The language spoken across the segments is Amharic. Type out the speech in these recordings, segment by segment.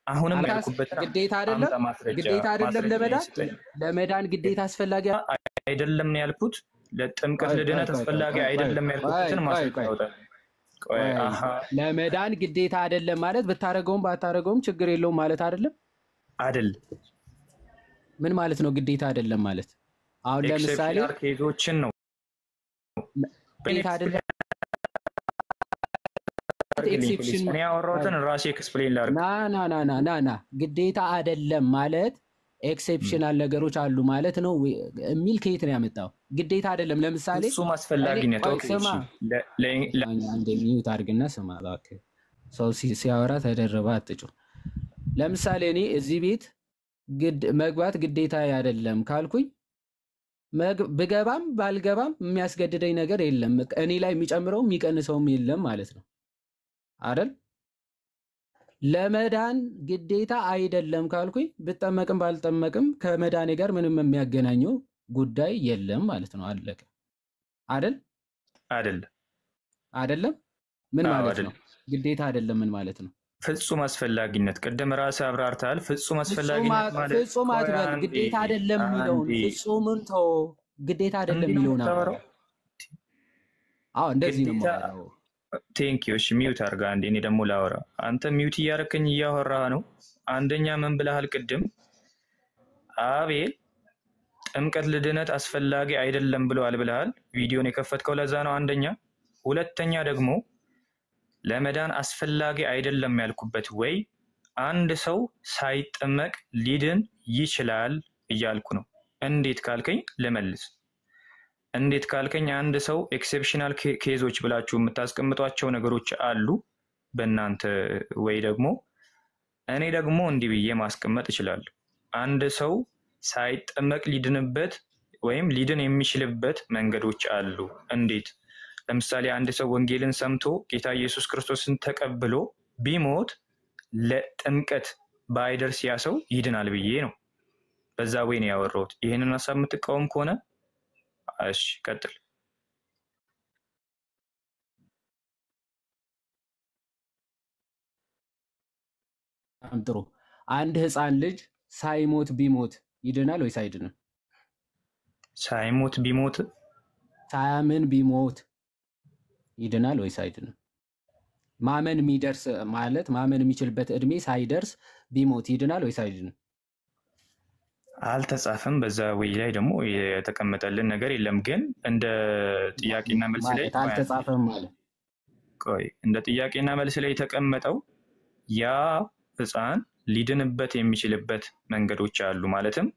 አሁንም ያልኩበት ግዴታ አይደለም ለመዳን ግዴታ አስፈላጊ አይደለም ነው ያልኩት። ለጥምቀት ለድነት አስፈላጊ አይደለም ያልኩትን ማስረጃ ለመዳን ግዴታ አይደለም ማለት ብታረገውም ባታረገውም ችግር የለውም ማለት አይደል? ምን ማለት ነው ግዴታ አይደለም ማለት? አሁን ለምሳሌ ኬዞችን ነው ግዴታ አይደለም ኤክሴፕሽን እኔ ያወራሁትን ራሴ ኤክስፕሌን ላድርግ። ና ግዴታ አይደለም ማለት ኤክሴፕሽናል ነገሮች አሉ ማለት ነው የሚል ከየት ነው ያመጣው? ግዴታ አይደለም ለምሳሌ እሱም አስፈላጊነት ሚዩት አድርግና ስማ እባክህ። ሰው ሲያወራ ተደረባ አትጩ። ለምሳሌ እኔ እዚህ ቤት መግባት ግዴታ አይደለም ካልኩኝ ብገባም ባልገባም የሚያስገድደኝ ነገር የለም። እኔ ላይ የሚጨምረውም የሚቀንሰውም የለም ማለት ነው አይደል? ለመዳን ግዴታ አይደለም ካልኩኝ ብጠመቅም ባልጠመቅም ከመዳኔ ጋር ምንም የሚያገናኘው ጉዳይ የለም ማለት ነው። አለቀ አይደል? አይደለም ምን ማለት ነው? ግዴታ አይደለም ምን ማለት ነው? ፍጹም አስፈላጊነት ቅድም ራስህ አብራርተሃል። ፍጹም አስፈላጊነት ማለት ፍጹም አትበል። ግዴታ አይደለም የሚለውን ፍጹምን ተው። ግዴታ አይደለም የሚለውን አዎ እንደዚህ ነው ማለት ነው። ቴንክ ዩ። እሺ ሚውት አድርጋ አንዴ እኔ ደግሞ ላወራ። አንተ ሚውት እያደረከኝ እያወራህ ነው። አንደኛ ምን ብለሃል ቅድም? አቤል ጥምቀት ለድነት አስፈላጊ አይደለም ብለዋል ብለሃል። ቪዲዮን የከፈትከው ለዛ ነው አንደኛ። ሁለተኛ ደግሞ ለመዳን አስፈላጊ አይደለም ያልኩበት ወይ አንድ ሰው ሳይጠመቅ ሊድን ይችላል እያልኩ ነው። እንዴት ካልከኝ ልመልስ። እንዴት ካልከኝ አንድ ሰው ኤክሴፕሽናል ኬዞች ብላችሁ የምታስቀምጧቸው ነገሮች አሉ በእናንተ ወይ ደግሞ እኔ ደግሞ እንዲህ ብዬ ማስቀመጥ እችላለሁ። አንድ ሰው ሳይጠመቅ ሊድንበት ወይም ሊድን የሚችልበት መንገዶች አሉ። እንዴት? ለምሳሌ አንድ ሰው ወንጌልን ሰምቶ ጌታ ኢየሱስ ክርስቶስን ተቀብሎ ቢሞት ለጥምቀት ባይደርስ ያ ሰው ይድናል ብዬ ነው። በዛ ወይ ነው ያወራሁት። ይህንን ሀሳብ የምትቃወም ከሆነ እሺ ቀጥል። ጥሩ። አንድ ህፃን ልጅ ሳይሞት ቢሞት ይድናል ወይስ አይድንም? ሳይሞት ቢሞት ሳያምን ቢሞት ይድናል ወይስ አይድንም? ማመን የሚደርስ ማለት ማመን የሚችልበት እድሜ ሳይደርስ ቢሞት ይድናል ወይስ አይድንም? አልተጻፈም። በዛ ወይ ላይ ደግሞ የተቀመጠልን ነገር የለም። ግን እንደ ጥያቄና መልስ ላይ አልተጻፈም ማለት ቆይ እንደ ጥያቄና መልስ ላይ የተቀመጠው ያ ህፃን ሊድንበት የሚችልበት መንገዶች አሉ። ማለትም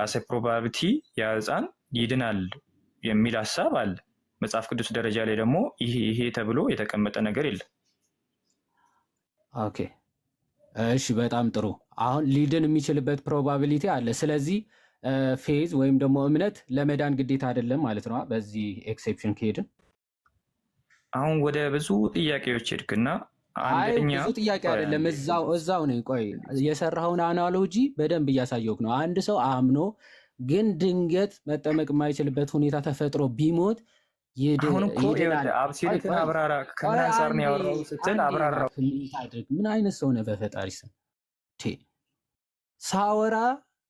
አሰ ፕሮባቢሊቲ ያ ህፃን ይድናል የሚል ሀሳብ አለ። መጽሐፍ ቅዱስ ደረጃ ላይ ደግሞ ይሄ ተብሎ የተቀመጠ ነገር የለም። ኦኬ እሺ በጣም ጥሩ። አሁን ሊድን የሚችልበት ፕሮባቢሊቲ አለ። ስለዚህ ፌዝ ወይም ደግሞ እምነት ለመዳን ግዴታ አይደለም ማለት ነው። በዚህ ኤክሴፕሽን ከሄድን አሁን ወደ ብዙ ጥያቄዎች ሄድክና አንደኛ ብዙ ጥያቄ አይደለም እዛው ነው። ቆይ የሰራውን አናሎጂ በደንብ እያሳየውክ ነው። አንድ ሰው አምኖ ግን ድንገት መጠመቅ የማይችልበት ሁኔታ ተፈጥሮ ቢሞት አሁን እኮ አብሲልክን አብራራ። ከምን አንፃር ነው ያወራው ስትል አብራራው። ምን አይነት ሰው ነህ በፈጣሪ ስም? ሳወራ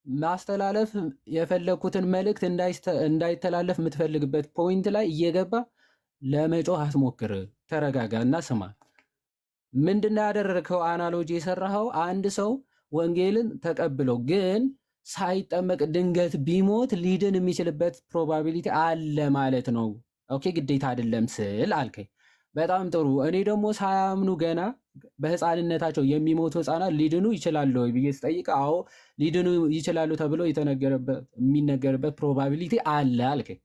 ማስተላለፍ የፈለኩትን መልእክት እንዳይተላለፍ የምትፈልግበት ፖይንት ላይ እየገባ ለመጮህ አትሞክር። ተረጋጋ እና ስማ። ምንድነው ያደረግከው? አናሎጂ የሰራኸው አንድ ሰው ወንጌልን ተቀብሎ ግን ሳይጠመቅ ድንገት ቢሞት ሊድን የሚችልበት ፕሮባቢሊቲ አለ ማለት ነው። ኦኬ ግዴታ አይደለም ስል አልከኝ። በጣም ጥሩ። እኔ ደግሞ ሳያምኑ ገና በህፃንነታቸው የሚሞቱ ህፃናት ሊድኑ ይችላሉ ወይ ብዬ ስጠይቅ አዎ ሊድኑ ይችላሉ ተብሎ የሚነገርበት ፕሮባቢሊቲ አለ አልከኝ።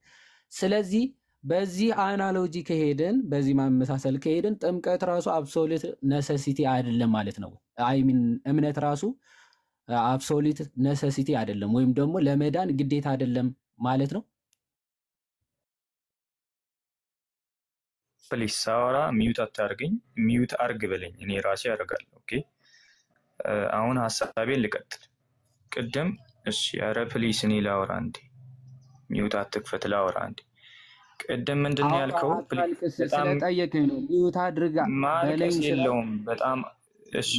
ስለዚህ በዚህ አናሎጂ ከሄድን በዚህ ማመሳሰል ከሄድን ጥምቀት ራሱ አብሶሉት ነሰሲቲ አይደለም ማለት ነው። አይ ሚን እምነት ራሱ አብሶሉት ነሰሲቲ አይደለም ወይም ደግሞ ለመዳን ግዴታ አይደለም ማለት ነው። ፕሊስ ሳወራ ሚዩት አታርገኝ። ሚዩት አርግ በለኝ፣ እኔ ራሴ አደርጋለሁ። ኦኬ አሁን ሀሳቤን ልቀጥል። ቅድም እሺ ኧረ ፕሊስ እኔ ላወራ እንዴ፣ ሚዩት አትክፈት ላወራ እንዴ። ቅድም ምንድን ያልከው? ስለጠየቀኝ ነው ሚዩት አድርጋ ማልቀስ የለውም። በጣም እሺ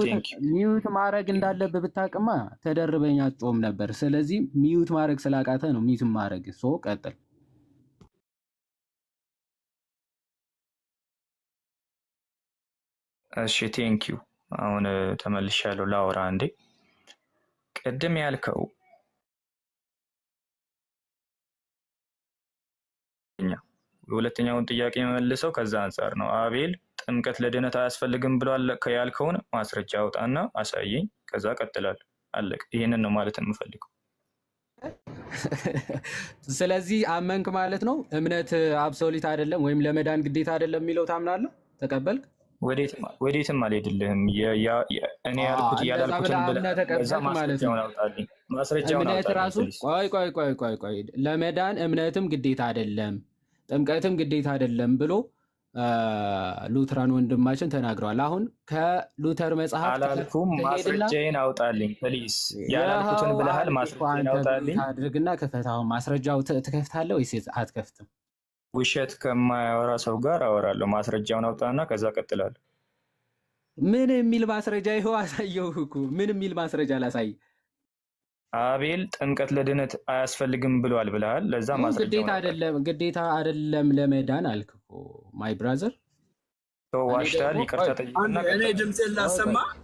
ቴንክ ዩ። ሚዩት ማድረግ እንዳለብህ ብታቅማ ተደርበኛ ጾም ነበር። ስለዚህ ሚዩት ማድረግ ስላቃተ ነው ሚዩት ማድረግ። ሶ ቀጥል። እሺ ቴንክ ዩ። አሁን ተመልሻለሁ ላውራ እንዴ። ቅድም ያልከው ሁለተኛውን ጥያቄ መልሰው ከዛ አንጻር ነው። አቤል ጥምቀት ለድነት አያስፈልግም ብሏል ያልከውን ማስረጃ አውጣና አሳየኝ። ከዛ ቀጥላለሁ። አለቅ። ይሄንን ነው ማለት የምፈልገው። ስለዚህ አመንክ ማለት ነው። እምነት አብሶሊት አይደለም ወይም ለመዳን ግዴታ አይደለም የሚለው ታምናለህ? ተቀበልክ? ወዴትም አልሄድልህም። እኔ ያልኩት ያላልኩትን ብለህ ማስረጃውን አውጣልኝ። ማስረጃውን እምነት ራሱ ቆይ ለመዳን እምነትም ግዴታ አይደለም ጥምቀትም ግዴታ አይደለም ብሎ ሉትራን ወንድማችን ተናግረዋል። አሁን ከሉተር መጽሐፍ አላልኩም። ማስረጃዬን አውጣልኝ ፕሊዝ። ያላልኩትን ብለሃል። ማስረጃዬን አውጣልኝ አድርግና ክፈት። አሁን ማስረጃው ትከፍታለህ ወይስ አትከፍትም? ውሸት ከማያወራ ሰው ጋር አወራለሁ። ማስረጃውን አውጣና ከዛ ቀጥላለሁ። ምን የሚል ማስረጃ? ይኸው አሳየሁህ እኮ። ምን የሚል ማስረጃ ላሳይ? አቤል ጥምቀት ለድነት አያስፈልግም ብሏል ብለሃል። ለዛ ማስረጃው ግዴታ አይደለም ለመዳን አልክ እኮ ማይ ብራዘር። ዋሽታል። ይቅርታ ጠይቅና እኔ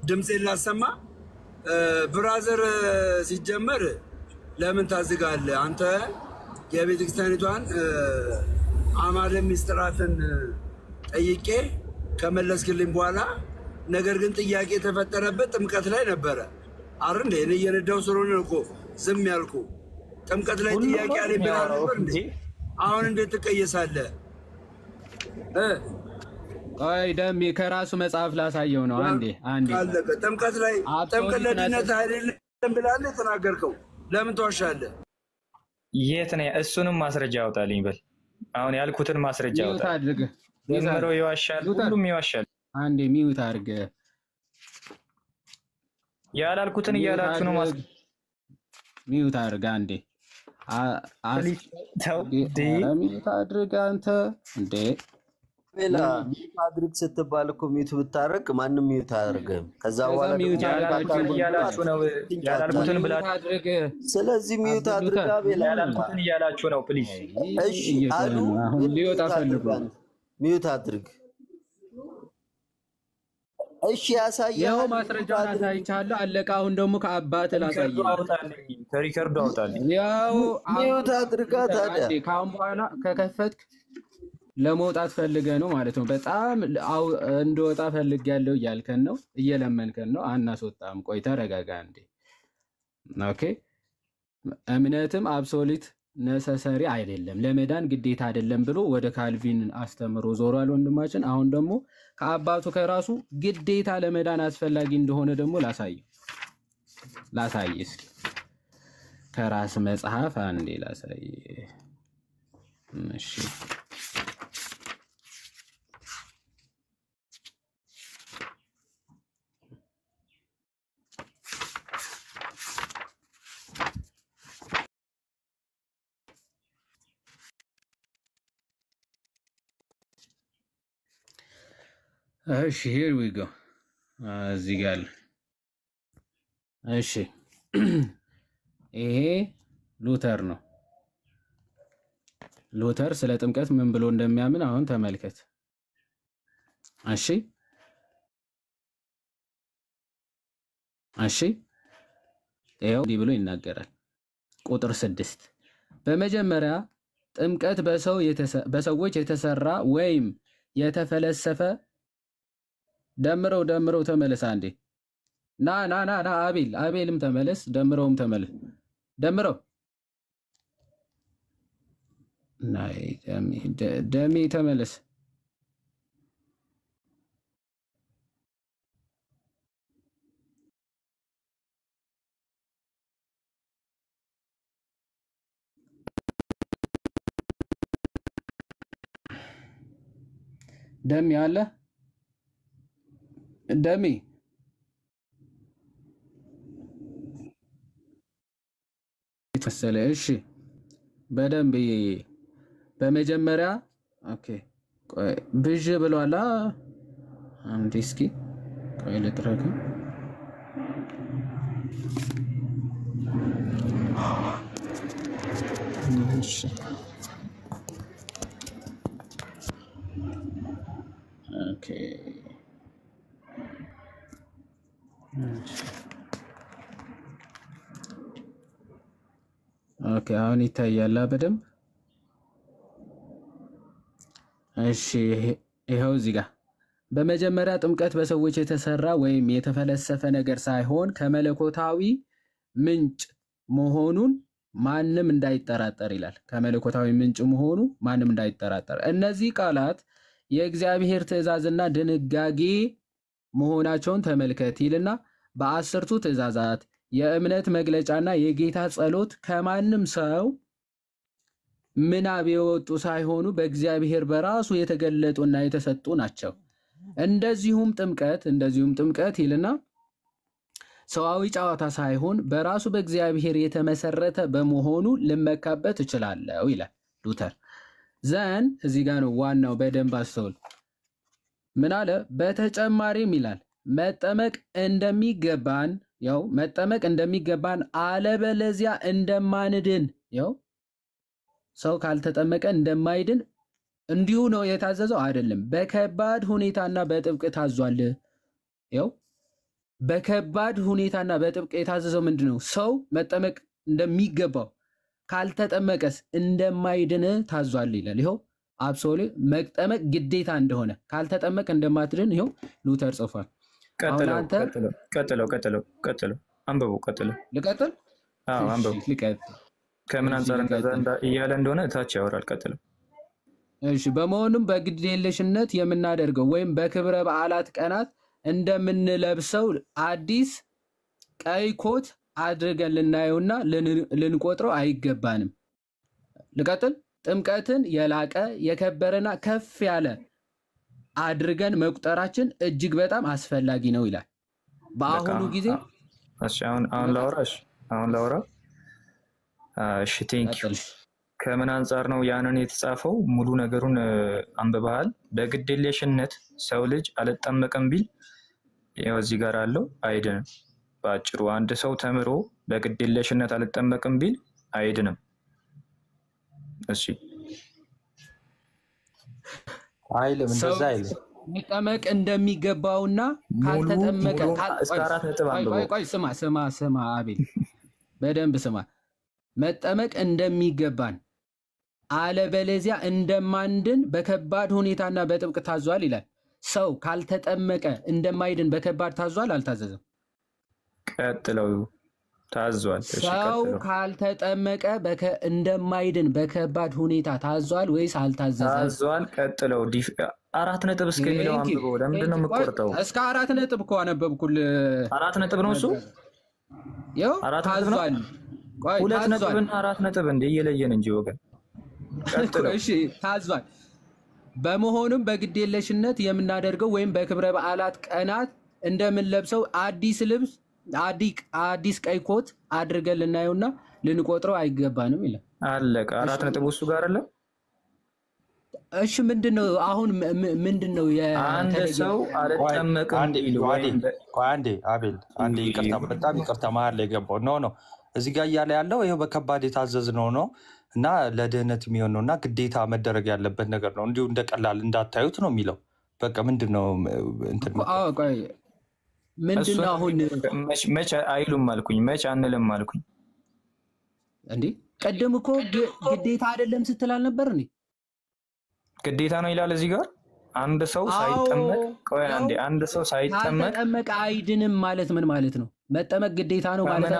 ድምፄን ላሰማ። ብራዘር ሲጀመር ለምን ታዝጋለህ አንተ? የቤተክርስቲያኒቷን አማደ ምስጢራትን ጠይቄ ከመለስክልኝ በኋላ ነገር ግን ጥያቄ የተፈጠረበት ጥምቀት ላይ ነበረ አይደል እንዴ? እኔ እየነዳሁ ስለሆነ እኮ ዝም ያልኩ። ጥምቀት ላይ ጥያቄ አለኝ ብለህ ነበር እንዴ? አሁን እንዴት ትቀየሳለህ? አይ ደሜ ከራሱ መጽሐፍ ላሳየው ነው። አንዴ አለቀ። ጥምቀት ላይ ጥምቀት ለድነት አይደለም ብለህ የተናገርከው ለምን ትዋሻለህ? የት ነው? እሱንም ማስረጃ አውጣልኝ በል። አሁን ያልኩትን ማስረጃ አውጣልኝ። ዘምረው ይዋሻል፣ ሁሉም ይዋሻል። አንዴ ሚውት አድርገህ ያላልኩትን እያላችሁ ነው። ሚውት አድርገህ አንዴ ሚውት አድርገህ አንተ እንዴ ሚውት አድርግ ስትባል እኮ ሚውት ብታረግ ማንም ሚውት አያደርግም። ከዛ በኋላ እያላችሁ ነው። ያላልኩትን ብላችሁ አድርግ። ስለዚህ ሚውት አድርግ። አቤል ያላልኩትን እያላችሁ ነው። ፕሊዝ እሺ አሉ ሊወጣ ፈልጎ ሚውት አድርግ። እሺ ያሳያል። ያው ማስረጃውን አሳይቻለሁ። አለቀ። አሁን ደግሞ ከአባት ላሳየው። ከሪከርዱ አውጣልኝ። ያው ሚውት አድርጋ። ታዲያ ካሁን በኋላ ከከፈትክ ለመውጣት ፈልገህ ነው ማለት ነው። በጣም እንደወጣ ፈልጌያለሁ እያልከን ነው፣ እየለመንከን ነው። አናስወጣም። ቆይ ተረጋጋ እንዴ። ኦኬ። እምነትም አብሶሊት ነሰሰሪ አይደለም ለመዳን ግዴታ አይደለም ብሎ ወደ ካልቪን አስተምሮ ዞሯል ወንድማችን። አሁን ደግሞ ከአባቱ ከራሱ ግዴታ ለመዳን አስፈላጊ እንደሆነ ደግሞ ላሳይ እስኪ ከራስ መጽሐፍ አንዴ ላሳይ። እሺ እሺ here we go እዚህ ጋር እሺ ይሄ ሉተር ነው። ሉተር ስለ ጥምቀት ምን ብሎ እንደሚያምን አሁን ተመልከት። እሺ ይኸው እንዲህ ብሎ ይናገራል። ቁጥር 6 በመጀመሪያ ጥምቀት በሰዎች የተሰራ ወይም የተፈለሰፈ ደምረው ተመለስ። አንዴ ና አቤልም ተመለስ። ደምረውም ተመለስ። ደምረው ናይ ደሜ ተመለስ። ደሜ አለ ደሜ መሰለ። እሺ በደንብ በመጀመሪያ ኦኬ ብዥ ብሏላ። አንዴ እስኪ ቆይ ልጥረግ። እሺ ኦኬ ኦኬ አሁን ይታያል በደንብ። እሺ ይሄው እዚህ ጋር በመጀመሪያ ጥምቀት በሰዎች የተሰራ ወይም የተፈለሰፈ ነገር ሳይሆን ከመለኮታዊ ምንጭ መሆኑን ማንም እንዳይጠራጠር ይላል። ከመለኮታዊ ምንጭ መሆኑ ማንም እንዳይጠራጠር። እነዚህ ቃላት የእግዚአብሔር ትእዛዝና ድንጋጌ መሆናቸውን ተመልከት ይልና በአስርቱ ትእዛዛት የእምነት መግለጫና የጌታ ጸሎት ከማንም ሰው ምናብ የወጡ ሳይሆኑ በእግዚአብሔር በራሱ የተገለጡና የተሰጡ ናቸው። እንደዚሁም ጥምቀት ይልና ሰዋዊ ጨዋታ ሳይሆን በራሱ በእግዚአብሔር የተመሰረተ በመሆኑ ልመካበት እችላለሁ ይላል ሉተር። ዘን እዚህ ጋር ነው ዋናው። በደንብ አስተውል። ምን አለ? በተጨማሪም ይላል መጠመቅ እንደሚገባን አለበለዚያ እንደማንድን። ያው ሰው ካልተጠመቀ እንደማይድን እንዲሁ ነው የታዘዘው አይደለም። በከባድ ሁኔታና በጥብቅ ታዟል። ያው በከባድ ሁኔታና በጥብቅ የታዘዘው ምንድነው? ሰው መጠመቅ እንደሚገባው ካልተጠመቀስ እንደማይድን ታዟል ይላል። ይኸው አብሶሊ መጠመቅ ግዴታ እንደሆነ ካልተጠመቀ እንደማትድን ይኸው ሉተር ጽፏል። ቀጥለው አንብቡ። ልቀጥል? አዎ አንብቡ። ከምን አንፃር እያለ እንደሆነ ታች ያወራል። ቀጥለው። እሺ በመሆኑም በግዴለሽነት የምናደርገው ወይም በክብረ በዓላት ቀናት እንደምንለብሰው አዲስ ቀይ ኮት አድርገን ልናየውና ልንቆጥረው አይገባንም። ልቀጥል? ጥምቀትን የላቀ የከበረና ከፍ ያለ አድርገን መቁጠራችን እጅግ በጣም አስፈላጊ ነው ይላል። በአሁኑ ጊዜ አሁን ላውራ። እሺ ቴንኪው። ከምን አንፃር ነው ያንን የተጻፈው? ሙሉ ነገሩን አንብበሃል። በግዴለሽነት ሰው ልጅ አልጠመቅም ቢል ያው እዚህ ጋር አለው አይድንም። በአጭሩ አንድ ሰው ተምሮ በግዴለሽነት አልጠመቅም ቢል አይድንም። እሺ አይልም፣ እንደዛ አይልም። መጠመቅ እንደሚገባውና ካልተጠመቀ ቆይ ስማ አቤል በደንብ ስማ። መጠመቅ እንደሚገባን አለበለዚያ እንደማንድን በከባድ ሁኔታና በጥብቅ ታዟል ይላል። ሰው ካልተጠመቀ እንደማይድን በከባድ ታዟል አልታዘዘም? ቀጥለው ታዟል። ሰው ካልተጠመቀ እንደማይድን በከባድ ሁኔታ ታዟል ወይስ አልታዘዘም? ታዟል። ቀጥለው 4 ነጥብ እስከሚለው አንብበው። ለምንድን ነው የምትቆርጠው? እስከ 4 ነጥብ እኮ አነበብኩልህ። 4 ነጥብ ነው እሱ። ይኸው ታዟል። 2 ነጥብና 4 ነጥብ እንደ እየለየን እንጂ ወገን። እሺ ታዟል። በመሆኑም በግዴለሽነት የምናደርገው ወይም በክብረ በዓላት ቀናት እንደምንለብሰው አዲስ ልብስ አዲስ ቀይ ኮት አድርገን ልናየውና ልንቆጥረው አይገባንም ይላል። አለቀ። 4 ነጥብ እሱ ጋር አለ። እሺ ምንድነው አሁን ምንድነው አንድ ሰው አልጠመቅም ቢል አንዴ አቤል አንዴ ይቅርታ፣ በጣም ይቅርታ መሀል ላይ ገባው። ኖ እዚህ ጋር እያለ ያለው ይሄው በከባድ የታዘዝነው ነው እና ለድህነት የሚሆን ነው እና ግዴታ መደረግ ያለበት ነገር ነው፣ እንዲሁ እንደቀላል እንዳታዩት ነው የሚለው። በቃ ምንድነው እንትን ምንድነው አሁን መች አይሉም አልኩኝ፣ መች አንልም አልኩኝ እንዴ? ቀደም እኮ ግዴታ አይደለም ስትል አልነበር እንዴ? ግዴታ ነው ይላል እዚህ ጋር። አንድ ሰው ሳይጠመቅ አይድንም ማለት ምን ማለት ነው? መጠመቅ ግዴታ ነው ማለት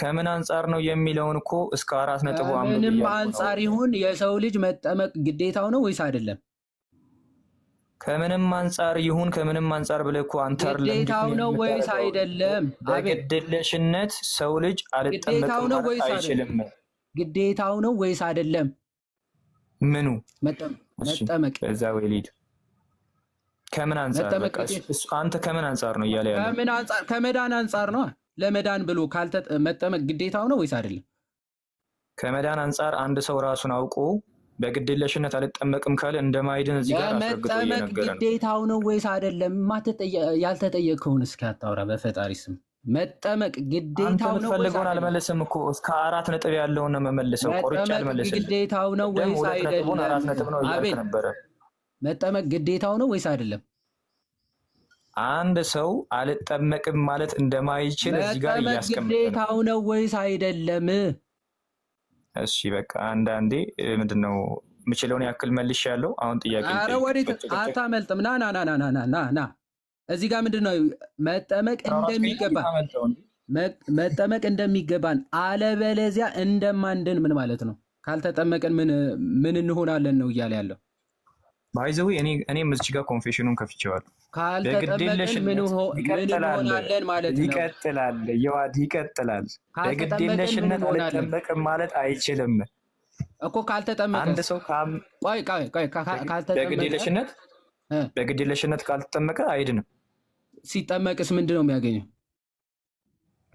ከምን አንፃር ነው የሚለውን እኮ እስከ 4 ነጥብ ምንም አንፃር ይሁን የሰው ልጅ መጠመቅ ግዴታው ነው ወይስ አይደለም? ከምንም አንፃር ይሁን ከምንም አንፃር ብለህ እኮ አንተ ግዴታው ነው ወይስ አይደለም? በግዴለሽነት ሰው ልጅ አልጠመቅም አይችልም። ግዴታው ነው ወይስ አይደለም? ምኑ መጠመቅ በዛ ወይ ሊድ ከምን አንፃር አንተ ከምን አንፃር ነው እያለ ያለው? ከምን አንፃር? ከመዳን አንፃር ነው። ለመዳን ብሎ መጠመቅ ግዴታው ነው ወይስ አይደለም? ከመዳን አንፃር አንድ ሰው ራሱን አውቆ በግዴለሽነት አልጠመቅም ካለ እንደማይድን እዚህ ጋር አስረግጦ ለመጠመቅ እየነገረ ነው። ግዴታው ነው ወይስ አይደለም? ያልተጠየቀውን እስኪ አታውራ በፈጣሪ ስም። መጠመቅ አንተ ግዴታው ነው ወይስ የምትፈልገውን አይደለም? አልመልስም እኮ እስከ 4 ነጥብ ያለውን ነው የምመልሰው። ቆርጬ መጠመቅ አልመልስም። ግዴታው ነው ደግሞ ወይስ 2 ነጥቡን 4 አይደለም? ነጥብ ነው እያልክ አቤል ነበረ። መጠመቅ ግዴታው ነው ወይስ አይደለም? አንድ ሰው አልጠመቅም ማለት እንደማይችል እዚህ ጋር መጠመቅ እያስቀመጠ ነው። ግዴታው ነው ወይስ አይደለም? እሺ በቃ አንዳንዴ ምንድነው የምችለውን ያክል መልሼያለሁ። አሁን ጥያቄ አረ ወዴት አታመልጥም። ና ና ና ና ና ና ና እዚህ ጋር ምንድነው መጠመቅ እንደሚገባ መጠመቅ እንደሚገባን አለበለዚያ እንደማንድን ምን ማለት ነው? ካልተጠመቀን ምን እንሆናለን ነው እያለ ያለው። ባይዘው እኔም እዚህ ጋር ኮንፌሽኑን ከፍቼዋለሁ። ካልተጠመቀን ምን እንሆናለን ማለት ነው? ይቀጥላል። በግዴለሽነት አልጠመቅም ማለት አይችልም እኮ ካልተጠመቀ አንድ ሰው ቆይ በግዴለሽነት ካልተጠመቀ አይድንም። ሲጠመቅስ ምንድነው የሚያገኘው?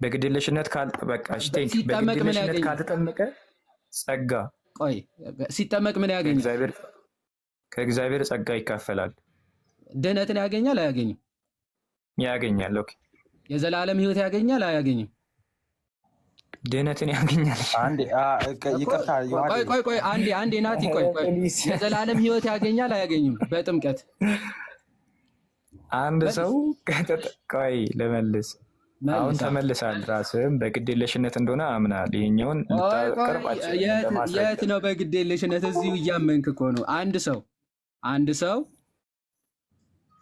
በግዴለሽነት ካልተጠመቀ ጸጋ። ቆይ ሲጠመቅ ምን ያገኛል? ከእግዚአብሔር ጸጋ ይካፈላል። ድህነትን ያገኛል አያገኝም? ያገኛል። ኦኬ የዘላለም ህይወት ያገኛል አያገኝም? ድህነትን ያገኛል። አንዴ ይቅርታ ቆይ አንዴ ናቲ ቆይ የዘላለም ህይወት ያገኛል አያገኝም? በጥምቀት አንድ ሰው ቆይ ለመልስ አሁን ተመልሳል። ራስህም በግዴለሽነት እንደሆነ አምናል። ይሄኛውን የት ነው በግዴለሽነት? እዚሁ እያመንክ እኮ ነው። አንድ ሰው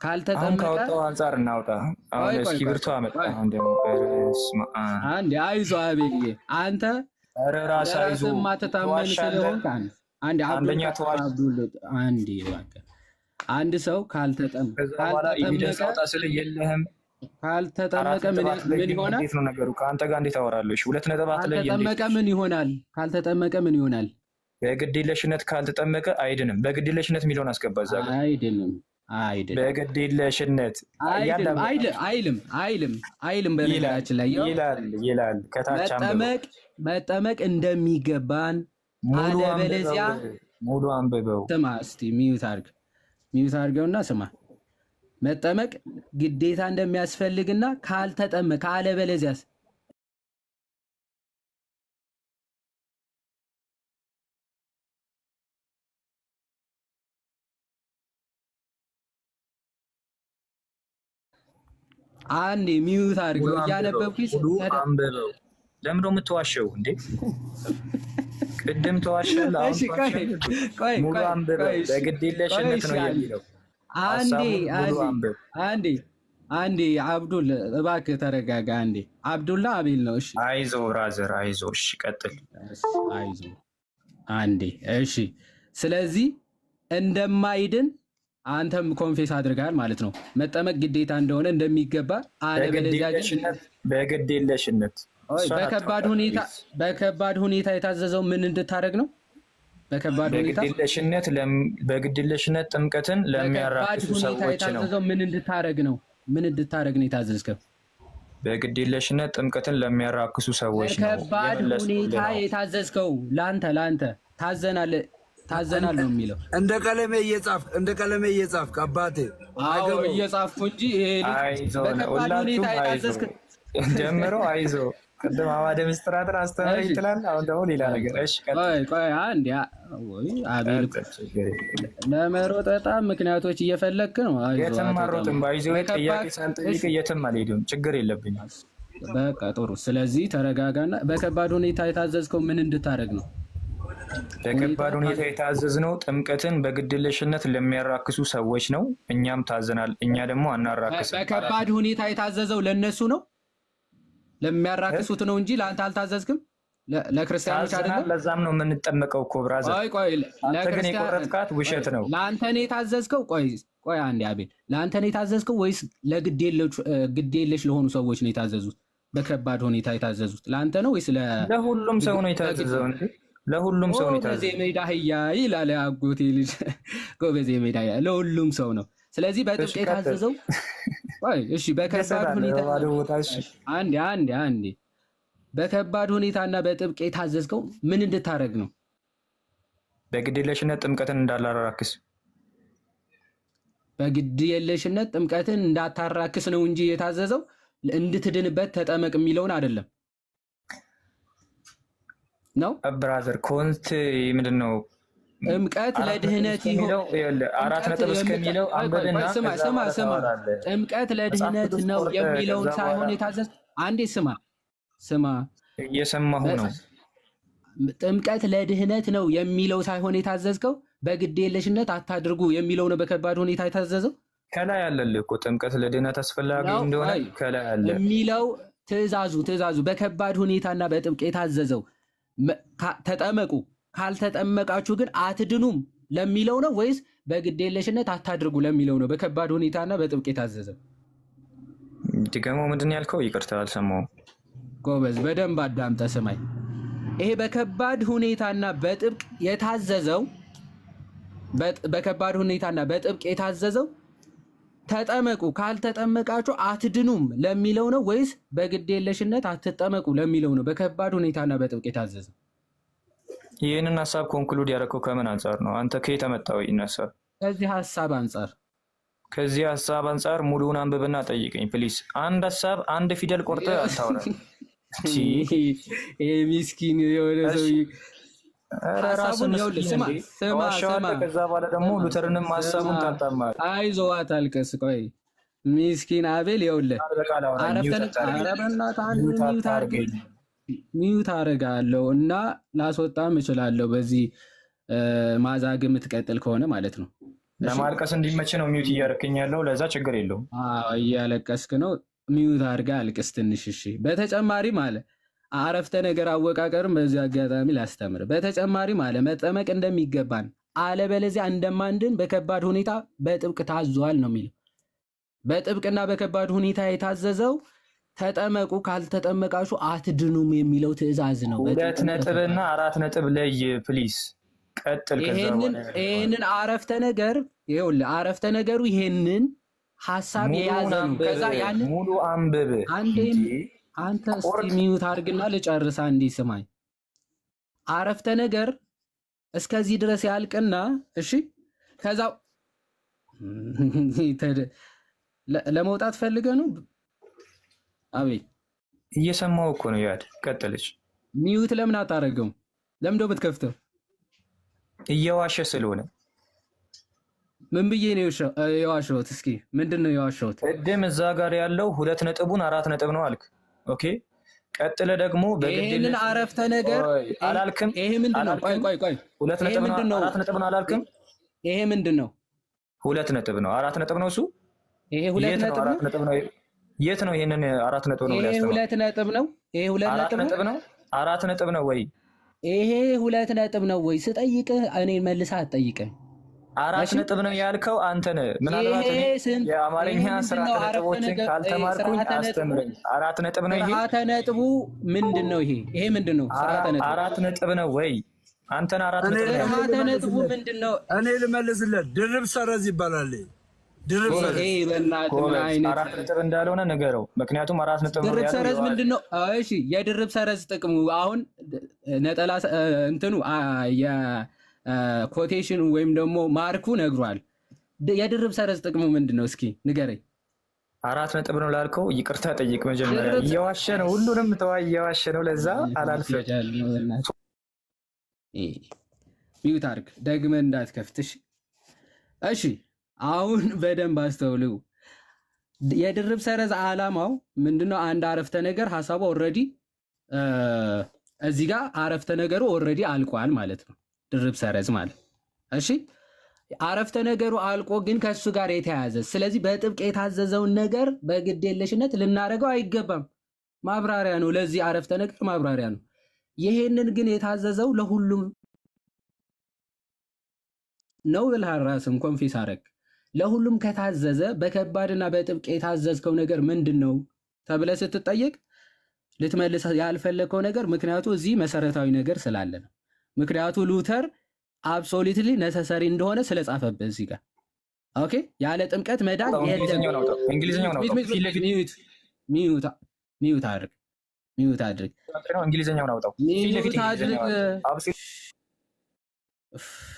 ካልተጠመቀ አሁን ካወጣው አንፃር እናውጣ። አሁን እስክሪብቶ አመጣ። አሁን ደግሞ አንዴ አይዞህ አቤልዬ አንተ ራስ አይዞህ ማተታመን ስለሆንክ አንዴ አንድ ሰው ካልተጠመቀ ምን ይሆናል? እንዴት ነው ነገሩ? ከአንተ ጋር እንዴት አወራለሁ? 2 ነጥብ አትለይ። ካልተጠመቀ ምን ይሆናል? በግዴለሽነት ካልተጠመቀ አይድንም። በግዴለሽነት የሚለውን አስገባ እዛ ጋር። አይድንም። በግዴለሽነት አይልም። በነገራችን ላይ ይላል ከታች መጠመቅ እንደሚገባን አለበለዚያ ሙሉ አንብበው። ስማ እስቲ ሚዩት አድርገውና ስማ። መጠመቅ ግዴታ እንደሚያስፈልግና ካልተጠመቀ አለበለዚያስ አንዴ ሚዩት አድርገው እያነበብኩሽ አንብበው። ለምን ነው የምትዋሸው እንዴ? ቅድም ተዋሸላ። ሙሉ አንብበው። በግዴለሽነት ነው የሚለው። አንዴ አብዱል እባክህ ተረጋጋ። አንዴ አብዱላ አቤል ነው። እሺ አይዞ ብራዘር አይዞ። እሺ ቀጥል። አይዞ አንዴ እሺ። ስለዚህ እንደማይድን አንተም ኮንፌስ አድርጋል ማለት ነው። መጠመቅ ግዴታ እንደሆነ እንደሚገባ አለበለዚያ ግን በግዴለሽነት በከባድ ሁኔታ የታዘዘው ምን እንድታረግ ነው? በግዴለሽነት ጥምቀትን ለሚያራክሱ ሰዎች ነው። ምን እንድታረግ ነው የታዘዝከው? በግዴለሽነት ጥምቀትን ለሚያራክሱ ሰዎች ነው። በከባድ ሁኔታ የታዘዝከው ለአንተ ታዘናል ነው የሚለው። እንደ ቀለሜ እየጻፍክ አባቴ እየጻፍኩ እንጂ በከባድ ሁኔታ የታዘዝክ ጀምሮ አይዞ። ቅድም አዋደ ምስጢራትን አስተምረኝ ትላል። አሁን ደግሞ ሌላ ነገር። እሺ ቆይ አንዴ አቤል ለመሮጥ በጣም ምክንያቶች እየፈለግክ ነው። የትም አልሮጥም። ባይዘው ጥያቄ ሳልጠይቅ የትም አልሄድም። ችግር የለብኝም። በቃ ጥሩ። ስለዚህ ተረጋጋና በከባድ ሁኔታ የታዘዝከው ምን እንድታረግ ነው? በከባድ ሁኔታ የታዘዝነው ጥምቀትን በግድለሽነት ለሚያራክሱ ሰዎች ነው። እኛም ታዘናል። እኛ ደግሞ አናራክስም። በከባድ ሁኔታ የታዘዘው ለነሱ ነው፣ ለሚያራክሱት ነው እንጂ ለአንተ አልታዘዝክም። ለክርስቲያኖች አይደለም። ለዛም ነው የምንጠመቀው እኮ ብራዘር። ቆይ ለክርስቲያን የቆረጥካት ውሸት ነው። ለአንተ ነው የታዘዝከው። ቆይ አንዴ አቤል፣ ለአንተ ነው የታዘዝከው ወይስ ለግዴለሽ ለሆኑ ሰዎች ነው የታዘዙት? በከባድ ሁኔታ የታዘዙት ለአንተ ነው ወይስ ለሁሉም ሰው ነው የታዘዘው? እንዴ ለሁሉም ሰው ነው የታዘዘው። ጎበዜ ሜዳ አህያ ይላል አጎቴ ልጅ። ጎበዜ ሜዳ ለሁሉም ሰው ነው። ስለዚህ በጥብቅ የታዘዘው እሺ፣ በከባድ ሁኔታ አንዴ በከባድ ሁኔታና በጥብቅ የታዘዝከው ምን እንድታረግ ነው? በግዴለሽነት ጥምቀትን እንዳላራክስ በግዴለሽነት ጥምቀትን እንዳታራክስ ነው እንጂ የታዘዘው እንድትድንበት ተጠመቅ የሚለውን አይደለም ነው ብራዘር። ኮንት ምንድነው ጥምቀት ለድህነት ይለው አራት ነጥብ እስከሚለው አንበልና ስማ ጥምቀት ለድህነት ነው የሚለውን ሳይሆን የታዘዘ አንዴ ስማ እየሰማሁ ነው። ጥምቀት ለድህነት ነው የሚለው ሳይሆን የታዘዝከው በግዴለሽነት አታድርጉ የሚለው ነው በከባድ ሁኔታ የታዘዘው። ከላይ አለልህ እኮ ጥምቀት ለድህነት አስፈላጊ እንደሆነ ከላይ አለ የሚለው ትእዛዙ በከባድ ሁኔታና በጥብቅ የታዘዘው ተጠመቁ ካልተጠመቃችሁ ግን አትድኑም ለሚለው ነው ወይስ በግዴለሽነት አታድርጉ ለሚለው ነው በከባድ ሁኔታና በጥብቅ የታዘዘው? ድገመው። ምንድን ያልከው? ይቅርታ አልሰማሁም። ጎበዝ በደንብ አዳምጠ ስማኝ። ይሄ በከባድ ሁኔታና በጥብቅ የታዘዘው ተጠመቁ ካልተጠመቃችሁ አትድኑም ለሚለው ነው ወይስ በግዴለሽነት አትጠመቁ ለሚለው ነው በከባድ ሁኔታና በጥብቅ የታዘዘው? ይህንን ሀሳብ ኮንክሉድ ያደረከው ከምን አንጻር ነው? አንተ ከየት መጣው? ይነሳል ከዚህ ሀሳብ አንጻር ሙሉውን አንብብና ጠይቀኝ ፕሊስ። አንድ ሀሳብ አንድ ፊደል ቆርጠ አታውራ። ይሄ ሚስኪን የሆነ ሰው ሀሳቡን ስማ ከዛ በኋላ ደግሞ ሉተርንም ሀሳቡን ታጣማል። አይዞህ አታልቅስ። ቆይ ሚስኪን አቤል ይኸውልህ ሚዩት አደርጋለሁ እና ላስወጣም እችላለሁ በዚህ ማዛግ የምትቀጥል ከሆነ ማለት ነው። ለማልቀስ እንዲመች ነው ሚዩት እያደረክኝ ያለው። ለዛ ችግር የለውም። እያለቀስክ ነው ሚዩት አድርጋ አልቅስ ትንሽ። እሺ በተጨማሪ ማለት አረፍተ ነገር አወቃቀርም በዚህ አጋጣሚ ላስተምር። በተጨማሪ ማለት መጠመቅ እንደሚገባን አለበለዚያ እንደማንድን በከባድ ሁኔታ በጥብቅ ታዟል ነው የሚለው። በጥብቅና በከባድ ሁኔታ የታዘዘው ተጠመቁ ካልተጠመቃችሁ አትድኑም የሚለው ትእዛዝ ነው። 2 ነጥብና 4 ነጥብ ለይ ፕሊስ ቀጥል። ይሄንን አረፍተ ነገር ይኸውልህ አረፍተ ነገሩ ይሄንን ሐሳብ የያዘ ነው። ከዛ ያንን ሙሉ አንብብ። አንተ እስኪ ሚዩት አድርግና ልጨርስ። አንዴ ስማኝ። አረፍተ ነገር እስከዚህ ድረስ ያልቅና እሺ ከዛ ለመውጣት ፈልገ ነው። አቤት እየሰማው እኮ ነው። ያድ ቀጥልሽ። ሚዩት ለምን አታረገው? ለምን ደው ብትከፍተው? እየዋሸ ስለሆነ። ምን ብዬ ነው የዋሸሁት? እስኪ ምንድነው የዋሸሁት? ቅድም እዛ ጋር ያለው 2 ነጥቡን 4 ነጥብ ነው አልክ። ኦኬ ቀጥለ ደግሞ ይሄንን አረፍተ ነገር አላልክም? ይሄ ምንድነው? ቆይ 2 ነጥብ ነው 4 ነጥብ ነው አላልክም? ይሄ ምንድነው? 2 ነጥብ ነው 4 ነጥብ ነው እሱ። ይሄ 2 ነጥብ ነው። የት ነው ይሄንን 4 ነጥብ ነው ያስተማረው? ይሄ 2 ነጥብ ነው። ይሄ 2 ነጥብ ነው። 4 ነጥብ ነው ወይ? ይሄ 2 ነጥብ ነው ወይ ስጠይቅህ እኔን መልሰህ አትጠይቀኝ። 4 ነጥብ ነው ያልከው አንተ ነህ። ምናልባት እኔ የአማርኛ ስርዓተ ነጥቦችን ካልተማርኩኝ አስተምረኝ። 4 ነጥብ ነው ይሄ። ስርዓተ ነጥቡ ምንድነው? ይሄ ምንድነው? ስርዓተ ነጥቡ 4 ነጥብ ነው ወይ? አንተን 4 ነጥብ ነው። ስርዓተ ነጥቡ ምንድነው? እኔ ልመልስለት። ድርብ ሰረዝ ይባላል። ድርብ ሰረዝ ይሄ በእናትህ ምን አይነት 4 ነጥብ እንዳልሆነ ንገረው። ምክንያቱም 4 ነጥብ ነው ያለው። ድርብ ሰረዝ ምንድነው? እሺ የድርብ ሰረዝ ጥቅሙ አሁን ነጠላ እንትኑ የኮቴሽን ወይም ደግሞ ማርኩ ነግሯል። የድርብ ሰረዝ ጥቅሙ ምንድነው? እስኪ ንገረኝ። 4 ነጥብ ነው ላልከው ይቅርታ ጠይቅ። መጀመሪያ እየዋሸ ነው፣ ሁሉንም ተዋይ እየዋሸ ነው። ለዛ አላልፈም። ሚዩት አድርግ ደግመህ እንዳትከፍትሽ። እሺ አሁን በደንብ አስተውሉ። የድርብ ሰረዝ ዓላማው ምንድነው? አንድ አረፍተ ነገር ሐሳቡ ኦልሬዲ እዚህ ጋር አረፍተ ነገሩ ኦልሬዲ አልቋል ማለት ነው። ድርብ ሰረዝ ማለት እሺ፣ አረፍተ ነገሩ አልቆ ግን ከሱ ጋር የተያያዘ ስለዚህ በጥብቅ የታዘዘውን ነገር በግዴለሽነት ልናደርገው አይገባም። ማብራሪያ ነው፣ ለዚህ አረፍተ ነገር ማብራሪያ ነው። ይሄንን ግን የታዘዘው ለሁሉም ነው ብለህ ራስህም ኮንፊስ አደረግ። ለሁሉም ከታዘዘ በከባድና በጥብቅ የታዘዝከው ነገር ምንድነው ተብለህ ስትጠየቅ ልትመልስ ያልፈለግከው ነገር ምክንያቱ እዚህ መሰረታዊ ነገር ስላለ ነው። ምክንያቱ ሉተር አብሶሉትሊ ነሰሰሪ እንደሆነ ስለጻፈበት እዚህ ጋር ኦኬ። ያለ ጥምቀት መዳን የለም። እንግሊዝኛው ነው። ሚዩት አድርግ። እንግሊዝኛው ነው።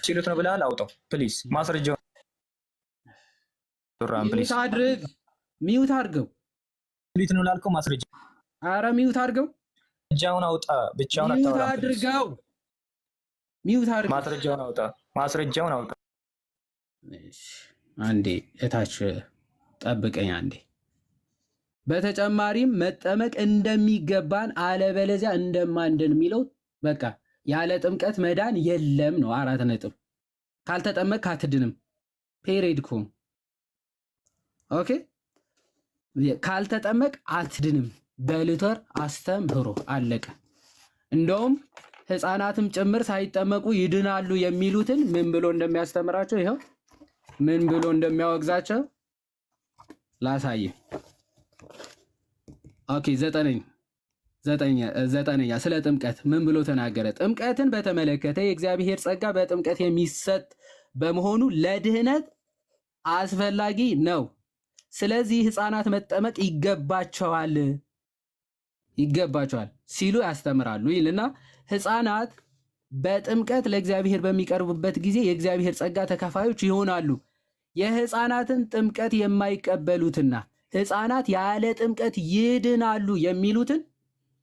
ሲሉት ነው ብለሃል። አውጣው ፕሊዝ ማስረጃው ራም ፕሊዝ ሚውት አድርገው ሊት ነው ላልከው ማስረጃ ኧረ ሚውት አድርገው ብቻውን አውጣ ብቻውን አታውራ ሚውት አድርገው ማስረጃውን አውጣ እሺ አንዴ እታች ጠብቀኝ አንዴ በተጨማሪም መጠመቅ እንደሚገባን አለበለዚያ እንደማንድን የሚለው በቃ ያለ ጥምቀት መዳን የለም ነው 4 ነጥብ ካልተጠመቅ አትድንም ፔሪድ ኮ ኦኬ ካልተጠመቅ አትድንም በሉተር አስተምህሮ አለቀ እንደውም ህፃናትም ጭምር ሳይጠመቁ ይድናሉ የሚሉትን ምን ብሎ እንደሚያስተምራቸው ይሄው ምን ብሎ እንደሚያወግዛቸው ላሳየ ኦኬ ዘጠነኛ ስለ ጥምቀት ምን ብሎ ተናገረ ጥምቀትን በተመለከተ የእግዚአብሔር ጸጋ በጥምቀት የሚሰጥ በመሆኑ ለድህነት አስፈላጊ ነው ስለዚህ ህፃናት መጠመቅ ይገባቸዋል ሲሉ ያስተምራሉ ይልና ህፃናት በጥምቀት ለእግዚአብሔር በሚቀርቡበት ጊዜ የእግዚአብሔር ጸጋ ተካፋዮች ይሆናሉ የህፃናትን ጥምቀት የማይቀበሉትና ህፃናት ያለ ጥምቀት ይድናሉ የሚሉትን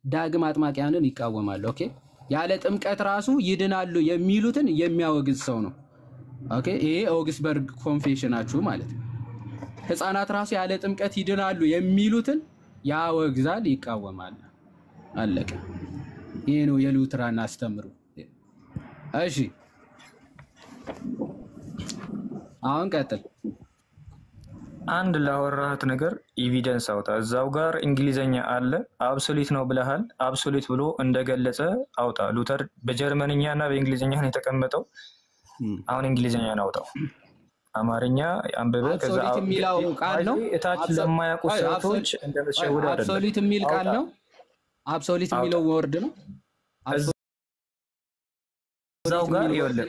ዳግም አጥማቂያንን ይቃወማሉ ኦኬ ያለ ጥምቀት ራሱ ይድናሉ የሚሉትን የሚያወግዝ ሰው ነው ኦኬ ይሄ ኦግስበርግ ኮንፌሽናችሁ ማለት ነው ህፃናት ራሱ ያለ ጥምቀት ይድናሉ የሚሉትን ያወግዛል ይቃወማል አለቀ ይሄ ነው የሉትራን አስተምሩ እሺ አሁን ቀጥል አንድ ላወራህት ነገር ኤቪደንስ አውጣ እዛው ጋር እንግሊዘኛ አለ አብሶሉት ነው ብለሃል አብሶሉት ብሎ እንደገለጸ አውጣ ሉተር በጀርመንኛና በእንግሊዘኛ ነው የተቀመጠው አሁን እንግሊዘኛ ነው አውጣው አማርኛ አንበበ ከዛ አብሶሉት የሚለው ቃል ነው እታች ለማያውቁ ሰዎች እንደተሸወደ አይደለም አብሶሉት የሚል ቃል ነው አብሶሉት የሚለው ወርድ ነው እዛው ጋር ይወለ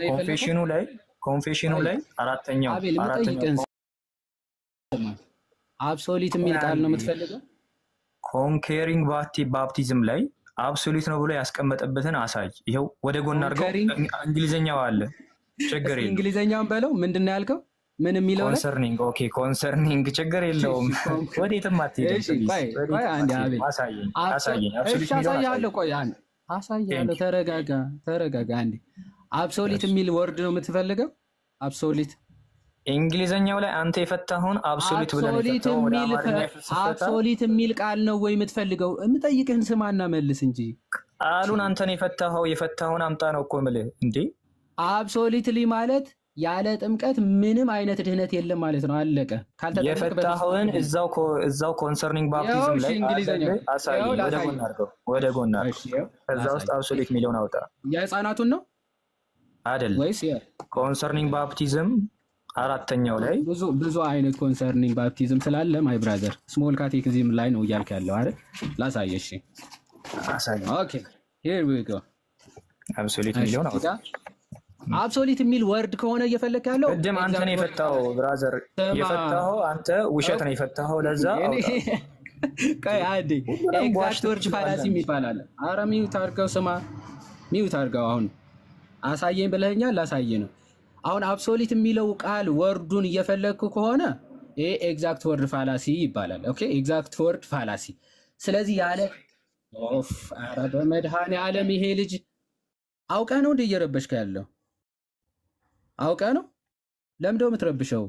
ኮንፌሽኑ ላይ አራተኛው አብሶሉት የሚል ቃል ነው የምትፈልገው ኮንኬሪንግ ባፕቲዝም ላይ አብሶሉት ነው ብሎ ያስቀመጠበትን አሳይ ይሄው ወደ ጎን አድርገው እንግሊዘኛው አለ ችግር የለም እንግሊዘኛውን በለው ምንድነው ያልከው ምን የሚለው ኮንሰርኒንግ ኦኬ ኮንሰርኒንግ ችግር የለውም ወዴትም አትሄድም እሺ ባይ አንዴ አሳየኝ አብሶሉት የሚለው ቆይ አንዴ አሳያለሁ ተረጋጋ አንዴ አብሶሉት የሚል ወርድ ነው የምትፈልገው አብሶሉት እንግሊዘኛው ላይ አንተ የፈታሁን አብሶሉት ብለን አብሶሉት የሚል ቃል ነው ወይ የምትፈልገው የምጠይቅህን ስማና መልስ እንጂ ቃሉን አንተን የፈታሁን አምጣ ነው እኮ የምልህ እንዴ አብሶሉትሊ ማለት ያለ ጥምቀት ምንም አይነት ድህነት የለም ማለት ነው አለቀ ካልተጠመቀ የፈታሁን እዛው ኮንሰርኒንግ ባፕቲዝም ላይ አሳይ ወደ ጎን አድርገው ከዛ ውስጥ አብሶሉት የሚለውን አውጣ የህፃናቱን ነው አይደል ወይስ ኮንሰርኒንግ ባፕቲዝም አራተኛው ላይ ብዙ አይነት ኮንሰርኒንግ ባፕቲዝም ስላለ ማይ ብራዘር ስሞል ካቴኪዝም ላይ ነው እያልክ ያለው አይደል ላሳየሽ አሳይ ኦኬ ሂር ዊ ጎ አብሶሉት የሚለውን አውጣ አብሶሉት የሚል ወርድ ከሆነ እየፈለክ ያለው ቅድም አንተ ነው የፈታው ብራዘር የፈታው አንተ ውሸት ነው የፈታው ለዛ ቀይ አዲ ኤግዛክት ወርድ ፋላሲ ይባላል አረ ሚውት አድርገው ስማ ሚውት አድርገው አሁን አሳየኝ ብለኸኛል ላሳየ ነው አሁን አብሶሉት የሚለው ቃል ወርዱን እየፈለክ ከሆነ ይሄ ኤግዛክት ወርድ ፋላሲ ይባላል ኦኬ ኤግዛክት ወርድ ፋላሲ ስለዚህ ያለ ኦፍ አረ በመድሃኔ ዓለም ይሄ ልጅ አውቀ ነው እንደየረበሽከ ያለው አውቀ ነው ለምንድነው የምትረብሸው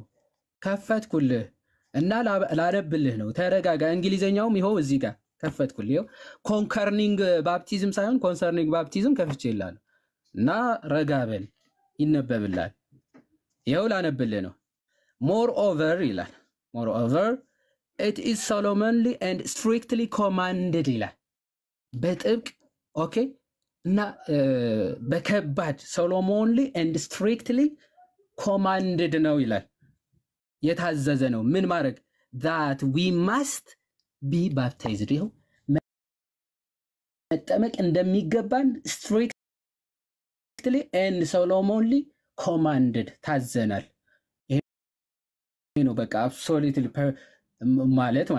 ከፈትኩልህ እና ላነብልህ ነው ተረጋጋ እንግሊዘኛውም ይሄው እዚህ ጋር ከፈትኩልህ ይሄው ኮንሰርኒንግ ባፕቲዝም ሳይሆን ኮንሰርኒንግ ባፕቲዝም ከፍቼልሃለሁ እና ረጋበል ይነበብልሃል ይሄው ላነብልህ ነው moreover ይላል moreover it is solemnly and strictly commanded ይላል በጥብቅ ኦኬ እና በከባድ solemnly and strictly commanded ነው ይላል የታዘዘ ነው ምን ማድረግ that we must be baptized ይሄው መጠመቅ እንደሚገባን strictly and solemnly commanded ታዘናል ይሄ ነው በቃ absolutely ማለት ነው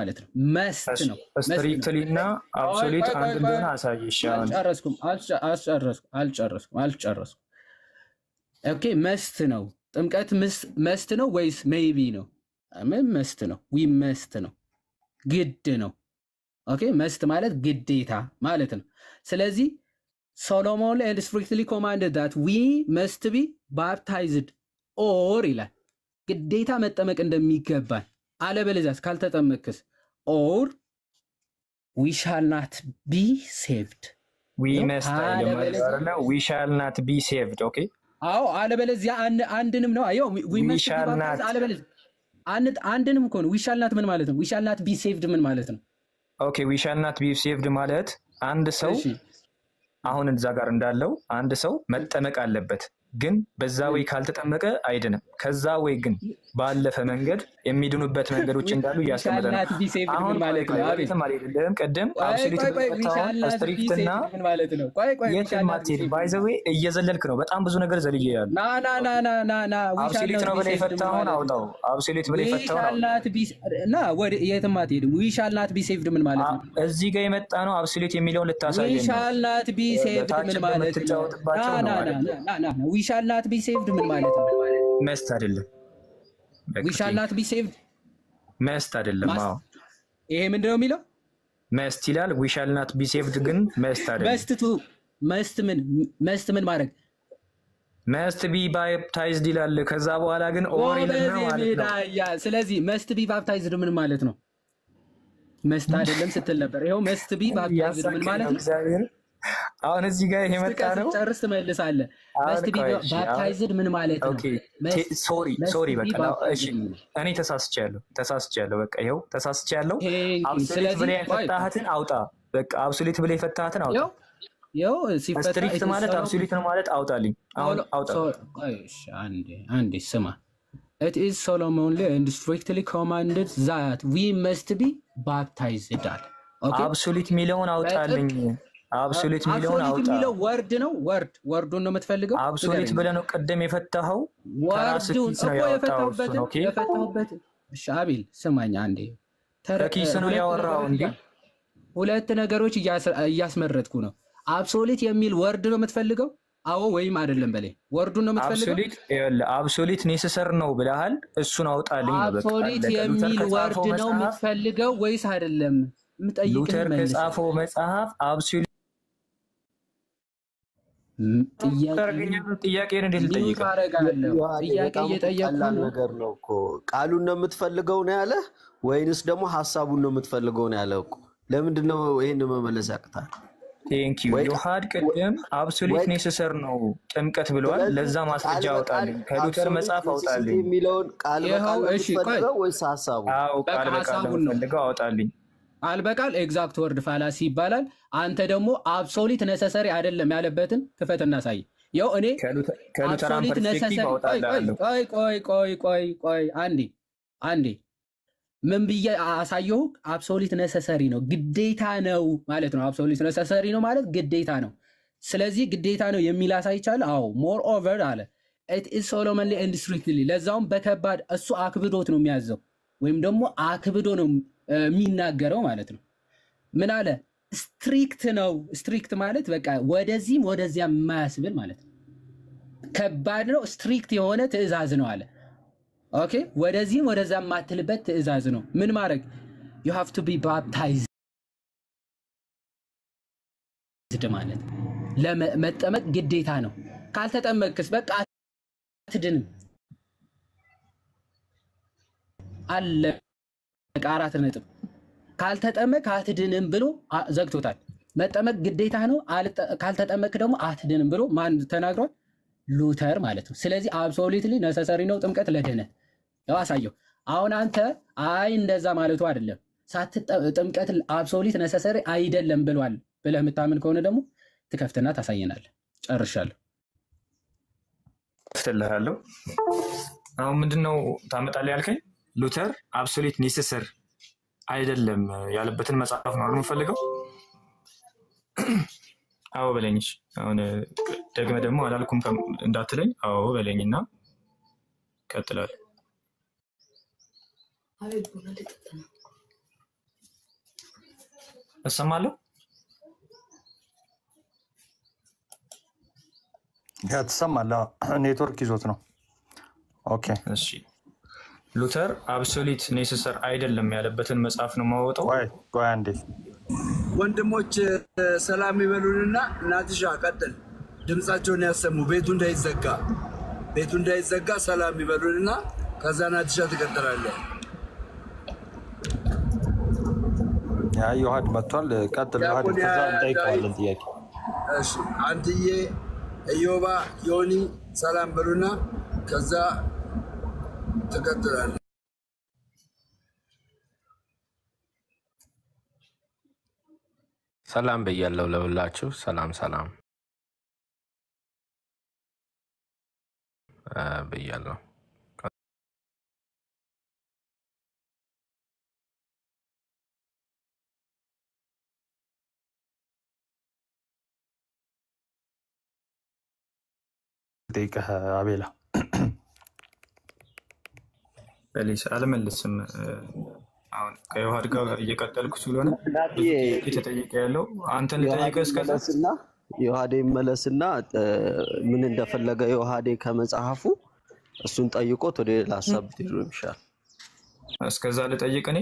መስት ነው ስትሪክትሊ እና አብሶሉት አንድ እንደሆነ አሳይሻለሁ አልጨረስኩም ኦኬ መስት ነው ጥምቀት መስት ነው ወይስ ሜይቢ ነው? ምን መስት ነው? ዊ መስት ነው ግድ ነው። ኦኬ መስት ማለት ግዴታ ማለት ነው። ስለዚህ ሶሎሞን and strictly commanded that we must be baptized or ይላል ግዴታ መጠመቅ እንደሚገባን አለበለዚያስ ካልተጠመቅስ or we shall not be saved we must we shall not be saved okay አዎ አለበለዚያ አንድንም ነው አየው we must be baptized አለበለዚያ አንድንም እኮ ነው we shall not ምን ማለት ነው we shall not be saved ምን ማለት ነው okay we shall not be saved ማለት አንድ ሰው አሁን እዛ ጋር እንዳለው አንድ ሰው መጠመቅ አለበት ግን በዛ ወይ ካልተጠመቀ አይድንም ከዛ ወይ ግን ባለፈ መንገድ የሚድኑበት መንገዶች እንዳሉ ያስቀምጣል አሁን ማለት ነው አቤት አይደለም ቀደም አብሶሉት ስትሪክትና ምን ማለት ነው የትማት ባይ ዘ ዌይ እየዘለልክ ነው በጣም ብዙ ነገር ዘልዬ ያሉ ና አብሶሉት ነው ብለህ ፈታውን አውጣው አብሶሉት ብለህ ፈታውን ና ወደ የትማት ሄድ we shall not be saved ምን ማለት ነው እዚህ ጋር የመጣ ነው አብሶሉት የሚለውን ልታሳየኝ we shall not be saved ምን ማለት ነው ና we shall not be saved ምን ማለት ነው መስት አይደለም we shall not be saved መስት አይደለም አዎ ይሄ ምንድነው የሚለው መስት ይላል we shall not be saved ግን መስት አይደለም መስት ምን ማድረግ መስት be baptized ይላል ከዛ በኋላ ግን ኦር ይልና ማለት ነው ስለዚህ መስት be baptized ምን ማለት ነው መስት አይደለም ስትል ነበር ይሄው መስት be baptized ምን ማለት ነው እግዚአብሔር አሁን እዚህ ጋር ይሄ መጣ ነው ጨርስ ትመልሳለህ መስት be baptized ምን ማለት ነው ሶሪ በቃ እሺ እኔ ተሳስቻለሁ በቃ ይሄው ተሳስቻለሁ አብሶሉት ብለህ የፈታህትን አውጣ በቃ አብሶሉት ብለህ የፈታህትን አውጣ ይው ሲፈታ ስትሪክት ማለት አብሶሉት ነው ማለት አውጣልኝ አሁን አውጣ እሺ አንዴ ስማ it is solemnly and strictly commanded that we must be baptized okay አብሶሉት ሚለውን አውጣልኝ አብሶሉት ሚለውን አውጣ ሚለው ወርድ ነው ወርዱን ነው የምትፈልገው አብሶሉት ብለህ ነው ቀደም የፈታኸው ወርዱን ነው የፈታሁበት እሺ አቤል ስማኝ አንዴ ተረኪስ ነው ያወራው እንዴ ሁለት ነገሮች እያስመረጥኩ ነው አብሶሉት የሚል ወርድ ነው የምትፈልገው አዎ ወይም አይደለም በላይ ወርዱን ነው የምትፈልገው አብሶሉት ኔሰሰር ነው ብለሃል እሱን አውጣልኝ ነው በቃ አብሶሉት የሚል ወርድ ነው የምትፈልገው ወይስ አይደለም ምጠይቅ ሉተር ከጻፈው መጽሐፍ አብሶሉት ጥያቄን እንዴት ልጠይቀው ጥያቄ እየጠየቅኩ ነገር ነው እኮ ቃሉን ነው የምትፈልገው ነው ያለ ወይንስ ደግሞ ሐሳቡን ነው የምትፈልገው ነው ያለው እኮ ለምንድን ነው ይሄን መመለስ ያቅታል ቴንክ ዩ ዮሐድ ቀደም አብሶሉት ኔሰሰር ነው ጥምቀት ብለዋል ለዛ ማስረጃ አውጣልኝ ከሉተር መጽሐፍ አውጣልኝ የሚለውን ቃል በቃል ነው ወይስ ሐሳቡ አው ቃል በቃል ነው አውጣልኝ አልበቃል ኤግዛክት ወርድ ፋላሲ ይባላል አንተ ደግሞ አብሶሉት ነሰሰሪ አይደለም ያለበትን ክፈትና ሳይ ያው እኔ ከሉተራን ፐርስፔክቲቭ አውጣላለሁ ቆይ አንዴ ምን ብዬ አሳየሁ አብሶሉት ነሰሰሪ ነው ግዴታ ነው ማለት ነው አብሶሉት ነሰሰሪ ነው ማለት ግዴታ ነው ስለዚህ ግዴታ ነው የሚል አሳይቻለሁ አዎ ሞር ኦቨር አለ it is solemnly and strictly ለዛውም በከባድ እሱ አክብዶት ነው የሚያዘው ወይም ደግሞ አክብዶ ነው የሚናገረው ማለት ነው ምን አለ ስትሪክት ነው ስትሪክት ማለት በቃ ወደዚህም ወደዚያም የማያስብል ማለት ነው ከባድ ነው ስትሪክት የሆነ ትእዛዝ ነው አለ ኦኬ ወደዚህም ወደዛም ማትልበት ትእዛዝ ነው ምን ማድረግ you have to be baptized ማለት ለመጠመቅ ግዴታ ነው ካልተጠመቅስ በቃ አትድንም አለ ቃራት ነጥብ ካልተጠመቅ አትድንም ብሎ ዘግቶታል መጠመቅ ግዴታ ነው ካልተጠመቅ ደግሞ አትድንም ብሎ ማን ተናግሯል ሉተር ማለት ነው ስለዚህ አብሶሉትሊ ነሰሰሪ ነው ጥምቀት ለድህነት ያው አሳየው አሁን አንተ አይ እንደዛ ማለቱ አይደለም ጥምቀት አብሶሉት ነሰሰሪ አይደለም ብሏል ብለህ የምታምን ከሆነ ደግሞ ትከፍትና ታሳየናለህ ጨርሻለሁ ፍትልሃለሁ አሁን ምንድነው ታመጣለህ ያልከኝ ሉተር አብሶሉት ኔሰሰር አይደለም ያለበትን መጽሐፍ ነው የምፈልገው አዎ በለኝሽ አሁን ደግመ ደግሞ አላልኩም እንዳትለኝ አዎ በለኝና ቀጥላል እሰማለሁ ትሰማለህ? ኔትወርክ ይዞት ነው። ኦኬ እሺ ሉተር አብሶሉት ኔሰሰር አይደለም ያለበትን መጽሐፍ ነው ማወጣው። ቆይ አንዴ ወንድሞች ሰላም ይበሉንና ናትሻ ቀጥል። ድምጻቸውን ያሰሙ ቤቱ እንዳይዘጋ ሰላም ይበሉንና ከዛ ናትሻ ትቀጥላለህ። ያ ዮሐድ መጥቷል። ቀጥል ዮሐድ፣ ከዛ እንጠይቀዋለን ጥያቄ። እሺ አንትዬ፣ ኢዮባ፣ ዮኒ ሰላም በሉና ከዛ ትቀጥላለህ። ሰላም ብያለሁ ለሁላችሁ። ሰላም ብያለሁ። ጠይቀህ አቤላ በሊስ አልመልስም። አሁን ከዮሐድ ጋር እየቀጠልኩ ስለሆነ ተጠይቀ ያለው አንተን ልጠይቀ እስከዛ ዮሐዴ መለስና ምን እንደፈለገ ዮሐዴ ከመጽሐፉ እሱን ጠይቆት ወደ ሌላ ሀሳብ ትይዙ ይሻል። እስከዛ ልጠይቅ እኔ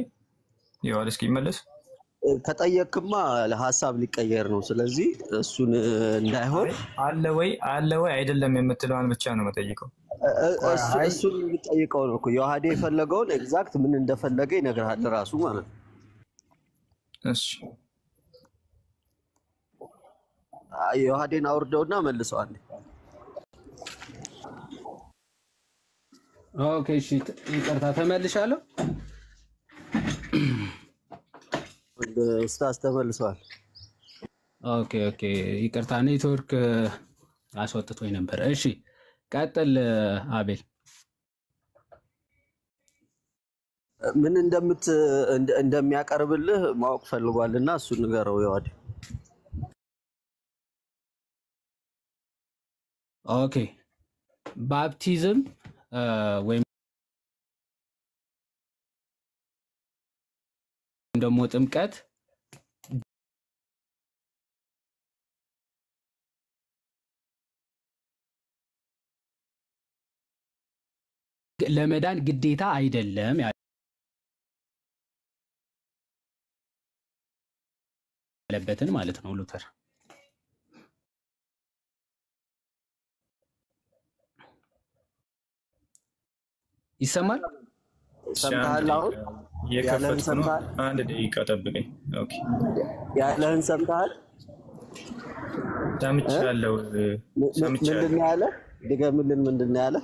ዮሐድ እስኪመለስ ከጠየቅማ ሀሳብ ሊቀየር ነው። ስለዚህ እሱን እንዳይሆን አለ ወይ አይደለም የምትለዋን ብቻ ነው መጠይቀው። እሱን የሚጠይቀው ነው እኮ ዮሐዴ የፈለገውን ኤግዛክት ምን እንደፈለገ ይነግርሃል ራሱ ማለት ነው። እሺ ዮሐዴን አውርደውና መልሰው አንዴ። ኦኬ እሺ ይቅርታ ተመልሻለሁ። ኡስታዝ ተመልሰዋል። ኦኬ ይቅርታ ኔትወርክ አስወጥቶኝ ነበር። እሺ ቀጥል አቤል። ምን እንደሚያቀርብልህ ማወቅ ፈልጓልና እሱን ንገረው ዮሐዴ። ኦኬ ባፕቲዝም ወይም ደግሞ ጥምቀት ለመዳን ግዴታ አይደለም ያለበትን ማለት ነው ሉተር። ይሰማል? ሰምተሃል? አሁን የከፈትኩ ነው። አንድ ደቂቃ ጠብቀኝ። ኦኬ ያለህን ሰምተሃል? ሰምቻለሁ። ምንድን ነው ያለ? ድገምልን። ምንድን ነው ያለ?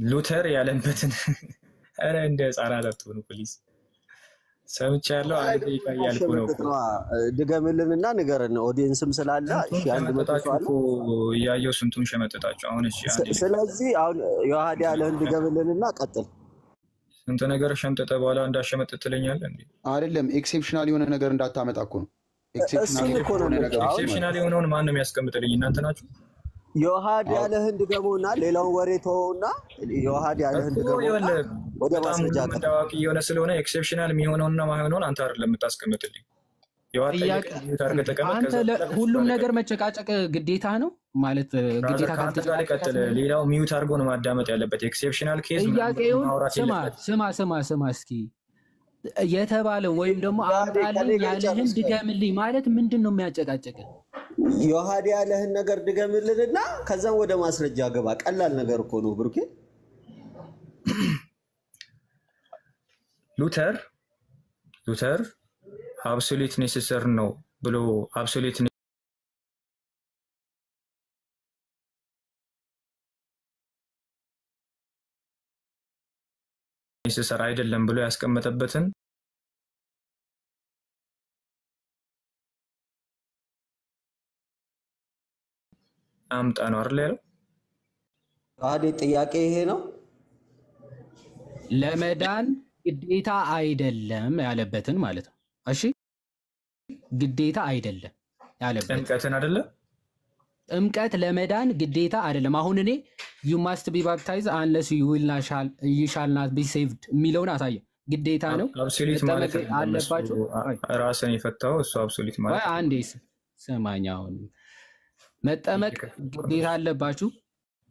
ሉተር ያለበትን ኧረ እንደ ህፃናት አትሆኑ ፕሊዝ። ሰምቻለሁ። አንድ ደቂቃ እያልኩ ነው። ድገምልንና ንገረን። ኦዲየንስም ስላለ እያየሁ ስንቱን ሸመጠጣችሁ። አሁን እሺ፣ ስለዚህ አሁን ዮሐዴ ያለህን ድገምልንና ቀጥል። ስንት ነገር ሸምጠጠ በኋላ እንዳሸመጥጥ ትለኛለህ እንዴ? አይደለም ኤክሴፕሽናል የሆነ ነገር እንዳታመጣ እኮ ነው። ኤክሴፕሽናል የሆነውን ማን ነው የሚያስቀምጥልኝ? እናንተ ናችሁ። ዮሐዴ ያለህን ድገመውና ሌላውን ወሬ ተወውና ዮሐዴ ያለህን ድገመውና ወደ ማስረጃ ታዋቂ የሆነ ስለሆነ ኤክሴፕሽናል የሚሆነውና ማይሆነውን አንተ አይደለም የምታስቀምጥልኝ። አንተ ሁሉም ነገር መጨቃጨቅ ግዴታ ነው ማለት ግዴታ ካልተቀጠለ ሌላው ሚዩት አድርጎ ነው ማዳመጥ ያለበት። ኤክሴፕሽናል ኬዝ ጥያቄውን ስማ እስኪ የተባለው ወይም ደግሞ አምጣልኝ ያለህን ድገምልኝ ማለት ምንድን ነው የሚያጨቃጨቅ? ዮሐዴ ያለህን ነገር ድገምልንና ከዛም ወደ ማስረጃ ገባ። ቀላል ነገር እኮ ነው ብሩኬ። ሉተር አብሶሉት ኔሰሰር ነው ብሎ አብሶሉት ኔሰሰር አይደለም ብሎ ያስቀመጠበትን አምጣ ነው አይደል ያለው? ዮሐዴ ጥያቄ ይሄ ነው። ለመዳን ግዴታ አይደለም ያለበትን ማለት ነው። እሺ ግዴታ አይደለም ያለበት ጥምቀትን አይደለ? ጥምቀት ለመዳን ግዴታ አይደለም። አሁን እኔ you must be baptized unless you shall not be saved የሚለውን አሳየ። ግዴታ ነው። አብሶሉት ማለት አለባችሁ። ራስን የፈታው እሱ አብሶሉት ማለት አንዴ ስማኝ። አሁን መጠመቅ ግዴታ አለባችሁ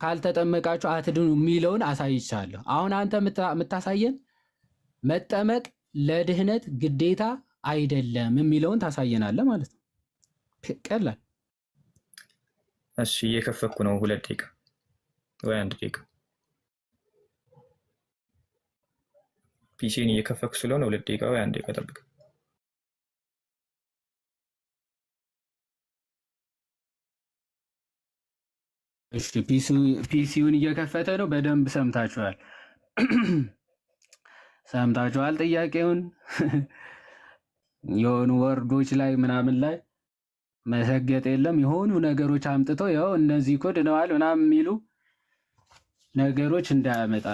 ካልተጠመቃችሁ አትድኑ የሚለውን አሳይቻለሁ። አሁን አንተ የምታሳየን መጠመቅ ለድህነት ግዴታ አይደለም የሚለውን ታሳየናለህ ማለት ነው። ቀላል። እሺ እየከፈኩ ነው 2 ደቂቃ ወይ 1 ደቂቃ ፒሲን እየከፈኩ ስለሆነ 2 ደቂቃ ወይ 1 ደቂቃ ጠብቅ። እሺ ፒሲውን እየከፈተ ነው። በደንብ ሰምታችኋል። ጥያቄውን የሆኑ ወርዶች ላይ ምናምን ላይ መሰገጥ የለም። የሆኑ ነገሮች አምጥተው ያው እነዚህ ኮድ ነዋል ምናምን የሚሉ ነገሮች እንዳያመጣ።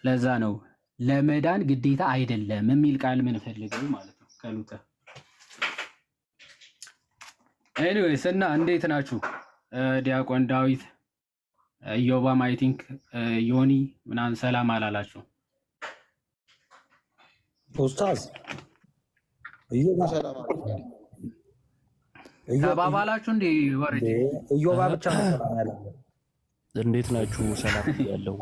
ለዛ ነው ለመዳን ግዴታ አይደለም የሚል ቃል ምን ፈልገው ማለት ነው ከሉተር። ኤኒዌይስ እና እንዴት ናችሁ? ዲያቆን ዳዊት ኢዮባም አይ ቲንክ ዮኒ ምናምን ሰላም አላላችሁ? ኡስታዝ ኢዮባ ሰላም አለኝ። ተባባላችሁ እንዴ? ወርጄ ኢዮባ ብቻ ነው ሰላም ያለው። እንዴት ናችሁ? ሰላም ያለው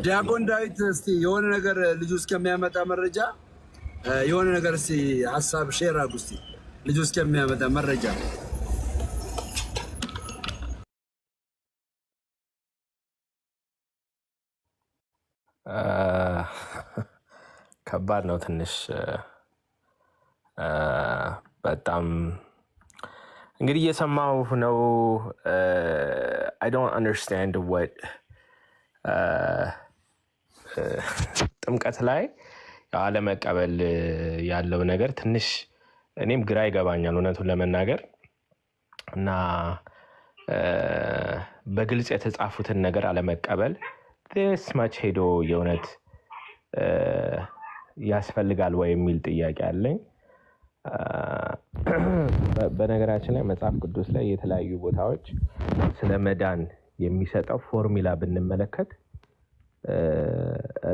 ዲያቆን ዳዊት እስቲ የሆነ ነገር ልጁ እስከሚያመጣ መረጃ የሆነ ነገር እስቲ ሐሳብ ሼር አድርጉ እስቲ ልጁ እስከሚያመጣ መረጃ። ከባድ ነው ትንሽ በጣም እንግዲህ እየሰማሁ ነው። I don't understand what ጥምቀት ላይ አለመቀበል ያለው ነገር ትንሽ እኔም ግራ ይገባኛል እውነቱን ለመናገር እና በግልጽ የተጻፉትን ነገር አለመቀበል this much ሄዶ የእውነት ያስፈልጋል ወይ የሚል ጥያቄ አለኝ። በነገራችን ላይ መጽሐፍ ቅዱስ ላይ የተለያዩ ቦታዎች ስለ መዳን የሚሰጠው ፎርሙላ ብንመለከት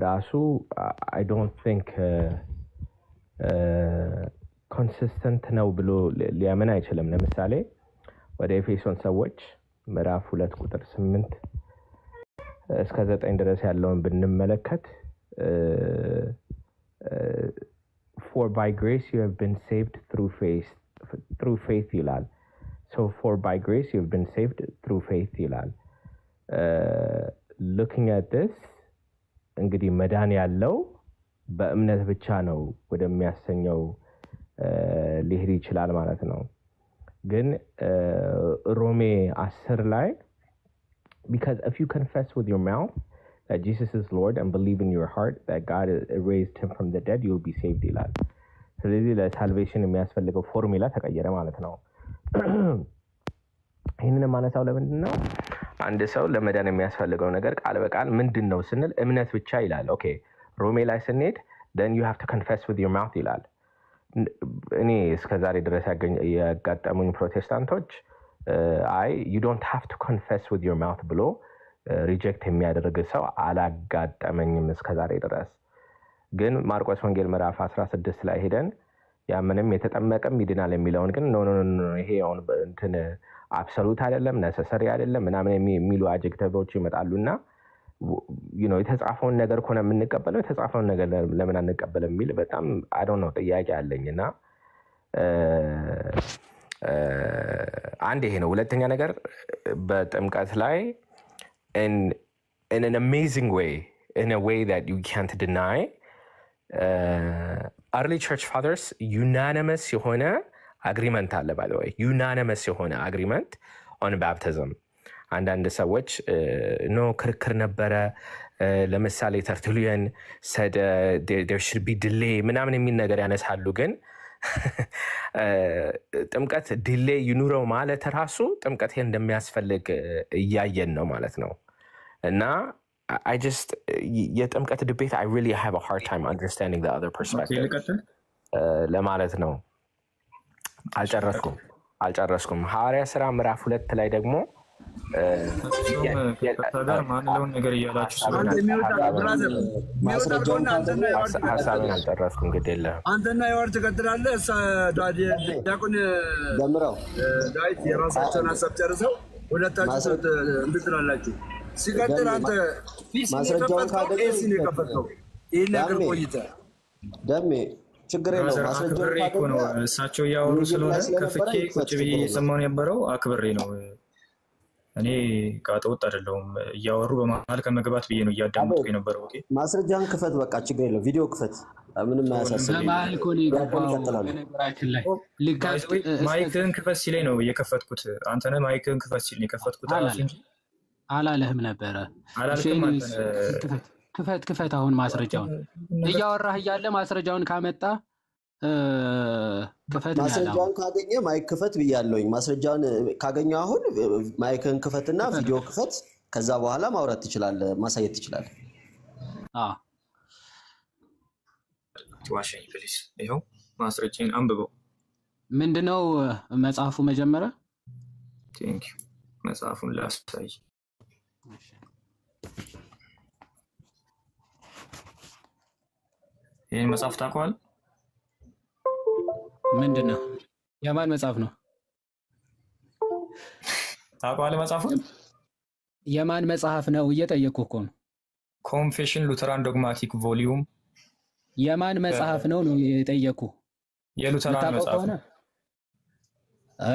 ራሱ I don't think ኮንሲስተንት ነው ብሎ ሊያምን አይችልም። ለምሳሌ ወደ ኤፌሶን ሰዎች ምዕራፍ 2 ቁጥር 8 እስከ 9 ድረስ ያለውን ብንመለከት for by grace you have been saved through faith ይላል። so for by grace you have been saved through faith ይላል። looking at this እንግዲህ መዳን ያለው በእምነት ብቻ ነው ወደሚያሰኘው ሊሄድ ይችላል ማለት ነው። ግን ሮሜ 10 ላይ because if you confess with your mouth that Jesus is Lord and believe in your heart that God raised him from the dead you will be saved ይላል። ስለዚህ ለሳልቬሽን የሚያስፈልገው ፎርሙላ ተቀየረ ማለት ነው። ይህንን ማለታው ለምንድን ነው? አንድ ሰው ለመዳን የሚያስፈልገው ነገር ቃል በቃል ምንድን ነው ስንል እምነት ብቻ ይላል። ኦኬ ሮሜ ላይ ስንሄድ then you have to confess with your mouth ይላል። እኔ እስከዛሬ ድረስ ያጋጠሙኝ ፕሮቴስታንቶች you don't have to confess with your mouth ብሎ ሪጀክት የሚያደርግ ሰው አላጋጠመኝም እስከዛሬ ድረስ። ግን ማርቆስ ወንጌል ምዕራፍ 16 ላይ ሄደን ያምንም የተጠመቀም ይድናል የሚለውን ግን ኖ ይሄ አሁን እንትን አብሶሉት አይደለም ነሰሰሪ አይደለም ምናምን የሚሉ አድጀክቲቮች ይመጣሉና የተጻፈውን ነገር ኮነ የምንቀበለው የተጻፈውን ነገር ለምን አንቀበልም የሚል በጣም I don't know ጥያቄ አለኝና አንድ ይሄ ነው። ሁለተኛ ነገር በጥምቀት ላይ in an amazing way in a way that you can't deny early church fathers unanimous የሆነ agreement አለ by the way unanimous የሆነ agreement on baptism። አንዳንድ ሰዎች ኖ ክርክር ነበረ። ለምሳሌ ተርቱሊያን said there should be delay ምናምን የሚል ነገር ያነሳሉ። ግን ጥምቀት ዲሌይ ይኑረው ማለት ራሱ ጥምቀት እንደሚያስፈልግ እያየን ነው ማለት ነው። እና I just የጥምቀት debate I really have a hard time understanding the other perspective ለማለት ነው። አልጨረስኩም። ሐዋርያ ሥራ ምዕራፍ 2 ላይ ደግሞ ከታጋር ማንለውን ነገር እያላችሁ አንተ የሚወጣ ብራዘር ማስረጃውን ሀሳብን አልጨረስኩም። ግድ የለህም አንተና የዋር ትቀጥላለህ። ዲያቆን ደምረው ዳዊት የራሳቸውን ሀሳብ ጨርሰው ሁለታችሁ እንትን ትላላችሁ። ሲቀጥል አንተ ማስረጃውን ካገኘህ የከፈትከው ይህን ነገር ቆይተህ ደሜ ችግር የለውም። አክብሬ እኮ ነው እሳቸው እያወሩ ስለሆነ ከፍቼ ቁጭ ብዬ እየሰማሁ የነበረው አክብሬ ነው። እኔ ጋጠ ወጥ አይደለሁም። እያወሩ በመሀል ከመግባት ብዬ ነው እያዳመጥኩ የነበረው። ኦኬ ማስረጃን ክፈት፣ በቃ ችግር የለውም። ቪዲዮ ክፈት፣ ምንም አያሳስብም። ማይክህን ክፈት ሲለኝ ነው የከፈትኩት። አንተነህ ማይክህን ክፈት ሲል ነው የከፈትኩት እንጂ አላለህም ነበረ። ክፈት አሁን ማስረጃውን እያወራህ እያለ ማስረጃውን ካመጣ ክፈት። ማስረጃውን ካገኘ ማይክ ክፈት ብያለሁኝ። ማስረጃውን ካገኘ አሁን ማይክን ክፈትና ቪዲዮ ክፈት። ከዛ በኋላ ማውራት ትችላለህ፣ ማሳየት ትችላለህ። ዋሽኝ ፕሊስ። ይኸው ማስረጃን አንብበው። ምንድነው መጽሐፉ መጀመሪያ? ቴንክ ዩ። መጽሐፉን ላሳይ። ይህን መጽሐፍ ታውቀዋለህ? ምንድነው? የማን መጽሐፍ ነው? ታውቀዋለህ መጽሐፉን? የማን መጽሐፍ ነው እየጠየቅኩህ እኮ ነው። ኮንፌሽን ሉተራን ዶግማቲክ ቮሊዩም። የማን መጽሐፍ ነው ነው የጠየቅኩህ? የሉተራን መጽሐፍ ነው።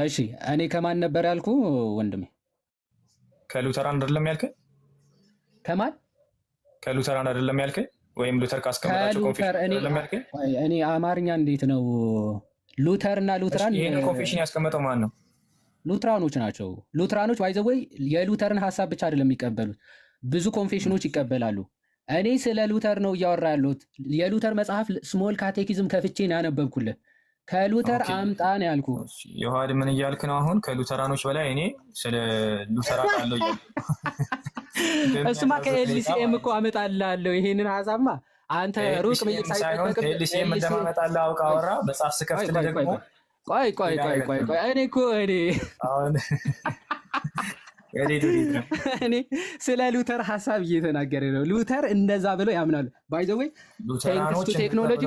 እሺ እኔ ከማን ነበር ያልኩ ወንድሜ? ከሉተራን አይደለም ያልከኝ? ከማን? ከሉተራን አይደለም ያልከኝ? ወይም ሉተር ካስቀመጣቸው ኮንፌሽን አይደለም ያልከኝ? እኔ አማርኛ እንዴት ነው? ሉተር እና ሉተራን ይሄን ኮንፌሽን ያስቀመጠው ማን ነው? ሉተራኖች ናቸው። ሉተራኖች ባይ ዘ ወይ የሉተርን ሐሳብ ብቻ አይደለም የሚቀበሉት፣ ብዙ ኮንፌሽኖች ይቀበላሉ። እኔ ስለ ሉተር ነው እያወራ ያለሁት። የሉተር መጽሐፍ ስሞል ካቴኪዝም ከፍቼ ነው ያነበብኩልህ። ከሉተር አምጣ ነው ያልኩ። ዮሐድ ምን እያልክ ነው አሁን? ከሉተራኖች በላይ እኔ ስለ ሉተር አውቃለሁ እያልኩ። እሱማ ከኤልሲኤም እኮ አመጣልሃለሁ ይሄንን ሐሳብማ አንተ ሩቅ ምን ሳይሆን ከኤልሲኤም እንደማመጣልህ አውቃ አወራ። መጽሐፍ ስከፍትልህ ደግሞ ቆይ እኔ እኮ አሁን እኔ ስለ ሉተር ሐሳብ እየተናገረ ነው። ሉተር እንደዛ ብለው ያምናሉ። ባይ ዘ ወይ ቴክኖሎጂ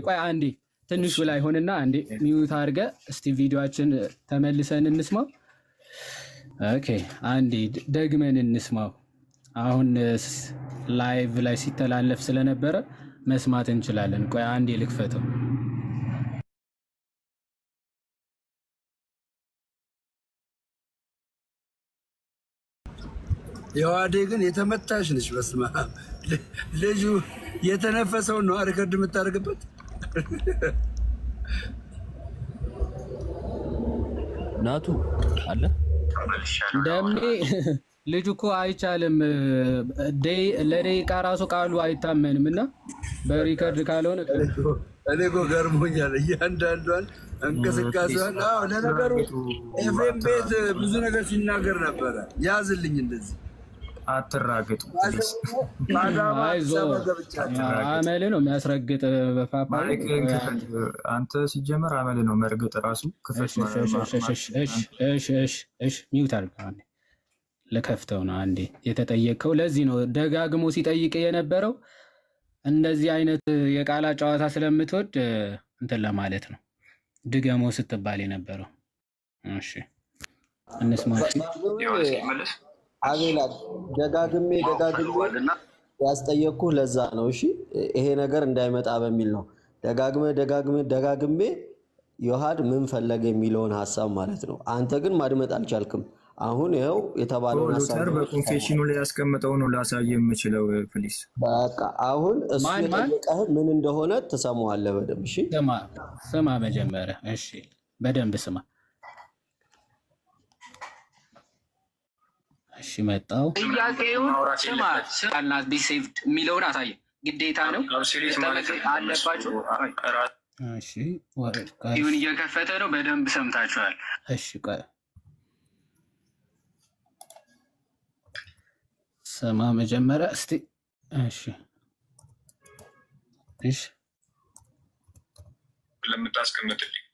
ቆይ አንዴ ትንሽ ላይ ሆነና አንዴ ሚውት አድርገህ እስቲ ቪዲዮአችን ተመልሰን እንስማው። ኦኬ አንዴ ደግመን እንስማው። አሁን ላይቭ ላይ ሲተላለፍ ስለነበረ መስማት እንችላለን። ቆይ አንዴ ልክፈተው። የዋዴ ግን የተመታሽ ነች። በስመ አብ ልጁ የተነፈሰውን ነው ሪከርድ የምታደርግበት። ናቱ አለ ደሜ ልጁ እኮ አይቻልም። ለደቂቃ ራሱ ቃሉ አይታመንም እና በሪከርድ ካልሆነ እኔ እኮ ገርሞኛል እያንዳንዷን እንቅስቃሴዋን። ለነገሩ ኤፍሬም ቤት ብዙ ነገር ሲናገር ነበረ። ያዝልኝ እንደዚህ አትራገጡ። አመል ነው የሚያስረግጥ። አንተ ሲጀመር አመል ነው መርገጥ ራሱ። ሚውት አድርገው ልከፍተው ነው አንዴ የተጠየቀው። ለዚህ ነው ደጋግሞ ሲጠይቅ የነበረው። እንደዚህ አይነት የቃላት ጨዋታ ስለምትወድ እንትን ለማለት ነው ድገሞ ስትባል የነበረው። እሺ እንስማሽ። አቤላ ደጋግሜ ያስጠየቅኩህ ለዛ ነው። እሺ ይሄ ነገር እንዳይመጣ በሚል ነው ደጋግሜ ዮሐድ ምን ፈለገ የሚለውን ሐሳብ ማለት ነው። አንተ ግን ማድመጥ አልቻልክም። አሁን ይኸው የተባለውን ሐሳብ በኮንፌሽኑ ላይ ያስቀመጠው ነው ላሳየ የምችለው። ፕሊስ በቃ አሁን እሱ የጠየቀህ ምን እንደሆነ ትሰማዋለህ በደንብ። እሺ ስማ መጀመሪያ። እሺ በደንብ ስማ። እሺ መጣው ጥያቄውን ስማና ቢ ሴቭድ የሚለውን አሳየ። ግዴታ ነው አለባችሁ። እሺ ይሁን እየከፈተ ነው። በደንብ ሰምታችኋል። እሺ ቆይ ስማ መጀመሪያ እስቲ። እሺ ለምታስቀምጥልኝ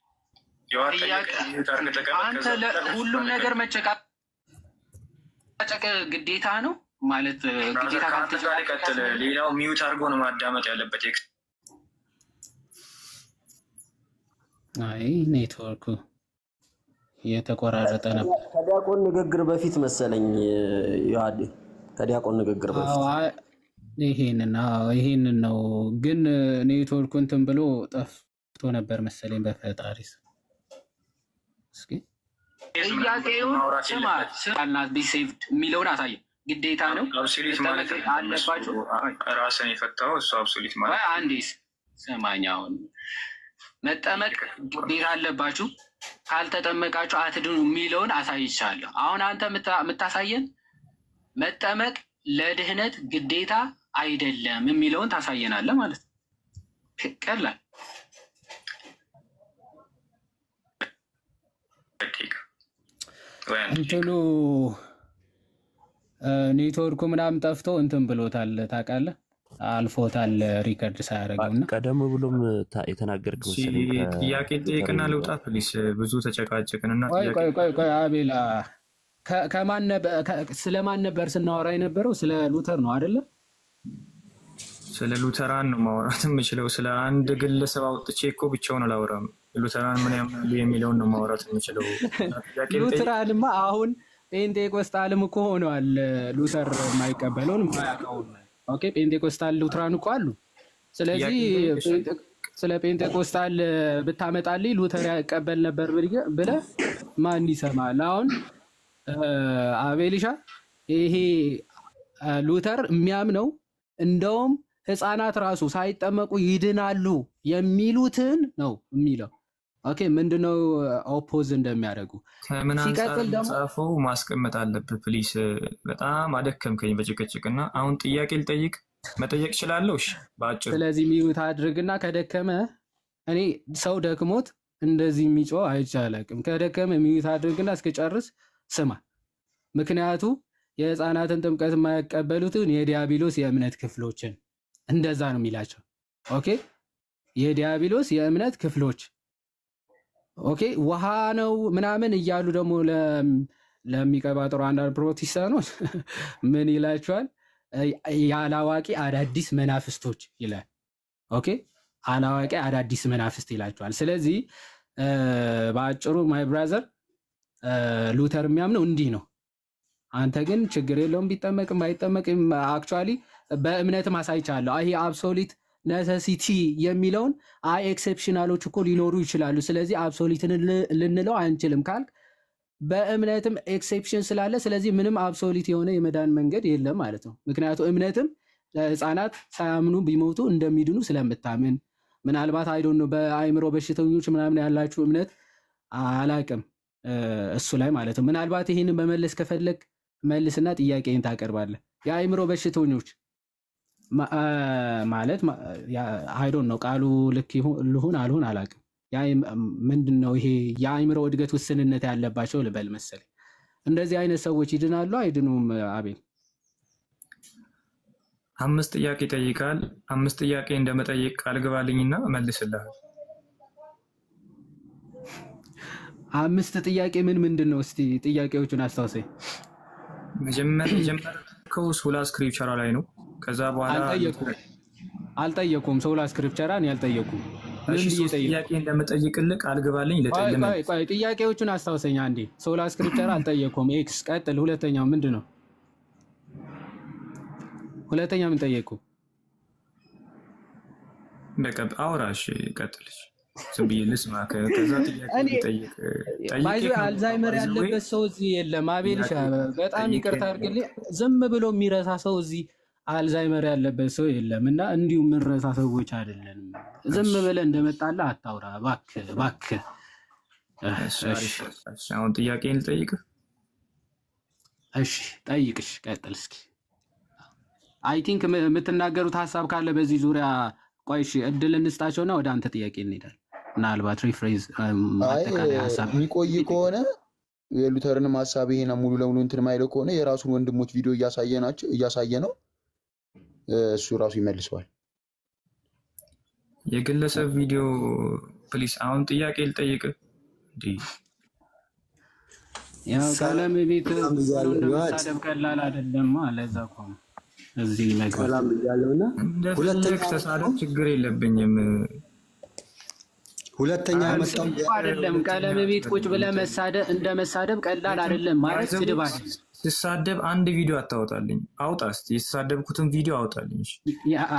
አንተ ሁሉም ነገር መጨቃ ጨቀ ግዴታ ነው ማለት ግዴታ ካልተቻለ ቀጥል። ሌላው ሚውት አድርጎ ነው ማዳመጥ ያለበት። አይ ኔትወርኩ የተቆራረጠ ነበር። ከዲያቆን ንግግር በፊት መሰለኝ ዮሐድ ከዲያቆን ንግግር በፊት ይሄንን ነው ግን ኔትወርኩ እንትን ብሎ ጠፍቶ ነበር መሰለኝ በፈጣሪ እስኪ ጥያቄውን ስማና ቢሴቭድ የሚለውን አሳየ። ግዴታ ነው አብሶሉት ማለት አለባችሁ። ራስን የፈታው እሱ አብሶሉት ማለት አንዴስ ሰማኛውን መጠመቅ ግዴታ አለባችሁ ካልተጠመቃችሁ አትድኑ የሚለውን አሳይቻለሁ። አሁን አንተ የምታሳየን መጠመቅ ለድህነት ግዴታ አይደለም የሚለውን ታሳየናለህ ማለት ነው። ቀላል እንትኑ ኔትወርኩ ምናምን ጠፍቶ እንትን ብሎታል ታውቃለህ፣ አልፎታል ሪከርድ ሳያደርገውና ቀደም ብሎም የተናገርከው መሰለኝ። ጥያቄ ጠይቅና ልውጣ ፕሊስ። ብዙ ተጨቃጨቅንና ቆይ አቤላ ስለማን ነበር ስናወራ የነበረው? ስለ ሉተር ነው አይደለ? ስለ ሉተራን ነው ማውራት የምችለው። ስለ አንድ ግለሰብ አውጥቼ እኮ ብቻውን አላወራም። ሉተራን ምን ያምናሉ የሚለውን ነው ማውራት የምችለው። ሉተራንማ አሁን ጴንጤቆስጣልም እኮ ሆነዋል። ሉተር የማይቀበለውን የማያውቀውን ኦኬ፣ ጴንጤቆስጣል ሉተራን እኮ አሉ። ስለዚህ ስለ ጴንጤቆስጣል ብታመጣልኝ ሉተር ያቀበል ነበር ብለህ ማን ይሰማል? አሁን አቤልሻ ይሄ ሉተር የሚያምነው እንደውም ህፃናት ራሱ ሳይጠመቁ ይድናሉ የሚሉትን ነው የሚለው። ኦኬ ምንድነው ኦፖዝ እንደሚያደርጉ ከምን አንፃር ጻፈው ማስቀመጥ አለብህ ፕሊስ። በጣም አደከምከኝ በጭቅጭቅና አሁን ጥያቄ ልጠይቅ መጠየቅ እችላለሁ? እሺ ባጭሩ። ስለዚህ ሚዩት አድርግና ከደከመ እኔ ሰው ደክሞት እንደዚህ የሚጮህ አይቻልም። ከደከመ ሚዩት አድርግና እስከጨርስ ስማ። ምክንያቱ የህፃናትን ጥምቀት የማይቀበሉትን የዲያብሎስ የእምነት ክፍሎችን እንደዛ ነው የሚላቸው። ኦኬ የዲያብሎስ የእምነት ክፍሎች ኦኬ ውሃ ነው ምናምን እያሉ ደግሞ ለሚቀባጥሩ አንዳንድ ፕሮቴስታንቶች ምን ይላቸዋል? ያላዋቂ አዳዲስ መናፍስቶች ይላል። ኦኬ አላዋቂ አዳዲስ መናፍስት ይላቸዋል። ስለዚህ በአጭሩ ማይ ብራዘር ሉተር የሚያምነው እንዲህ ነው። አንተ ግን ችግር የለውም ቢጠመቅም ባይጠመቅም አክቹአሊ በእምነት ማሳይቻለሁ። ይሄ አብሶሉት ነሰሲቲ የሚለውን ኤክሴፕሽናሎች እኮ ሊኖሩ ይችላሉ። ስለዚህ አብሶሉትን ልንለው አንችልም ካልክ በእምነትም ኤክሴፕሽን ስላለ ስለዚህ ምንም አብሶሉት የሆነ የመዳን መንገድ የለም ማለት ነው። ምክንያቱም እምነትም ህፃናት ሳያምኑ ቢሞቱ እንደሚድኑ ስለምታምን ምናልባት አይዶን ነው በአይምሮ በሽተኞች ምናምን ያላችሁ እምነት አላቅም እሱ ላይ ማለት ነው። ምናልባት ይሄንን መመለስ ከፈለግ መልስና ጥያቄን ታቀርባለህ። የአይምሮ በሽተኞች ማለት አይዶን ነው ቃሉ ልክ ልሁን አልሁን አላቅም። ምንድነው ይሄ የአይምሮ እድገት ውስንነት ያለባቸው ልበል መሰለኝ። እንደዚህ አይነት ሰዎች ይድናሉ አይድኑም? አቤል 5 ጥያቄ ይጠይቃል። 5 ጥያቄ እንደመጠየቅ ቃል ግባልኝና መልስልሃል። 5 ጥያቄ ምንድነው? እስቲ ጥያቄዎቹን አስታውሰኝ። መጀመሪያ ሶላ ስክሪፕቸራ ላይ ነው። ከዛ በኋላ አልጠየቁም። ሶላ ስክሪፕቸራን ያልጠየቁም። ጥያቄ እንደምጠይቅልህ ቃል ግባልኝ። ቆይ ጥያቄዎቹን አስታውሰኝ አንዴ። ሶላ ስክሪፕቸራ አልጠየቁም። ኤክስ ቀጥል። ሁለተኛው ምንድነው? ሁለተኛ ምን ጠየቁ? በቃ አውራሽ ቀጥልሽ። ዝም ብዬ ልስማ። ከዛ ጥያቄ ጠይቅ። አልዛይመር ያለበት ሰው እዚህ የለም። አቤልሻ በጣም ይቅርታ አድርግልኝ። ዝም ብሎ የሚረሳ ሰው እዚህ አልዛይመር ያለበት ሰው የለም እና እንዲሁ የምንረሳ ሰዎች አይደለንም። ዝም ብለህ እንደመጣላ አታውራ እባክህ። አሁን ጥያቄን ልጠይቅህ። እሺ ጠይቅሽ፣ ቀጥል እስኪ። አይ ቲንክ የምትናገሩት ሀሳብ ካለ በዚህ ዙሪያ ቆይ እሺ እድል እንስጣቸውና ወደ አንተ ጥያቄ እንሄዳለን። ምናልባት ሪፍሬዝ አጠቃላይ ሀሳብ የሚቆይ ከሆነ የሉተርንም ሀሳብ ይሄና ሙሉ ለሙሉ እንትን ማይለው ከሆነ የራሱን ወንድሞች ቪዲዮ እያሳየ ነው እሱ ራሱ ይመልሰዋል። የግለሰብ ቪዲዮ ፕሊስ። አሁን ጥያቄ ልጠይቅህ። ያው ቀለም ቤት ሰላም ብያለሁ ዮሐድ እንደመሳደብ ቀላል አይደለም ለዛ እኮ ነው እዚህ ነገር ሰላም ብያለሁና እንደፈለክ ተሳደብ ችግር የለብኝም። ሁለተኛ ያመጣው አይደለም ቀለም ቤት ቁጭ ብለህ መሳደብ እንደመሳደብ ቀላል አይደለም ማለት ስድብ አይደለም። ሲሳደብ አንድ ቪዲዮ አታወጣልኝ። አውጣ እስቲ የተሳደብኩትን ቪዲዮ አውጣልኝ። እሺ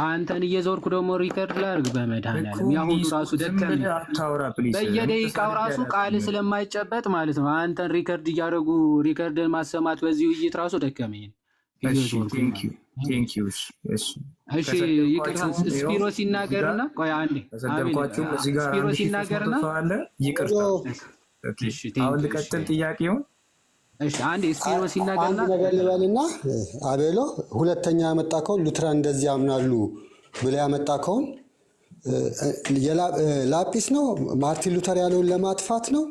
አንተን እየዞርኩ ደግሞ ሪከርድ ላድርግ በመድኃኒዓለም ያሁኑ ራሱ ደከመኝ። አታውራ ፕሊዝ። በየደቂቃው ራሱ ቃል ስለማይጨበጥ ማለት ነው አንተን ሪከርድ እያደረጉ ሪከርድን ማሰማት በዚህ ውይይት ራሱ ደከመኝ። ቴንክ ዩ። እሺ ይቅርታ ስፒሮ ሲናገርና ቆይ አንዴ ተሰደብኳችሁ እዚህ ጋር ስፒሮ ሲናገርና ይቅርታ። እሺ አሁን ልቀጥል ጥያቄውን። እሺ አንዴ ስፒሮ ሲናገርና አንድ ነገር ልበልና አቤሎ ሁለተኛ ያመጣከውን ሉትራን እንደዚህ ያምናሉ ብለህ ያመጣከውን ላጲስ ነው ማርቲን ሉተር ያለውን ለማጥፋት ነው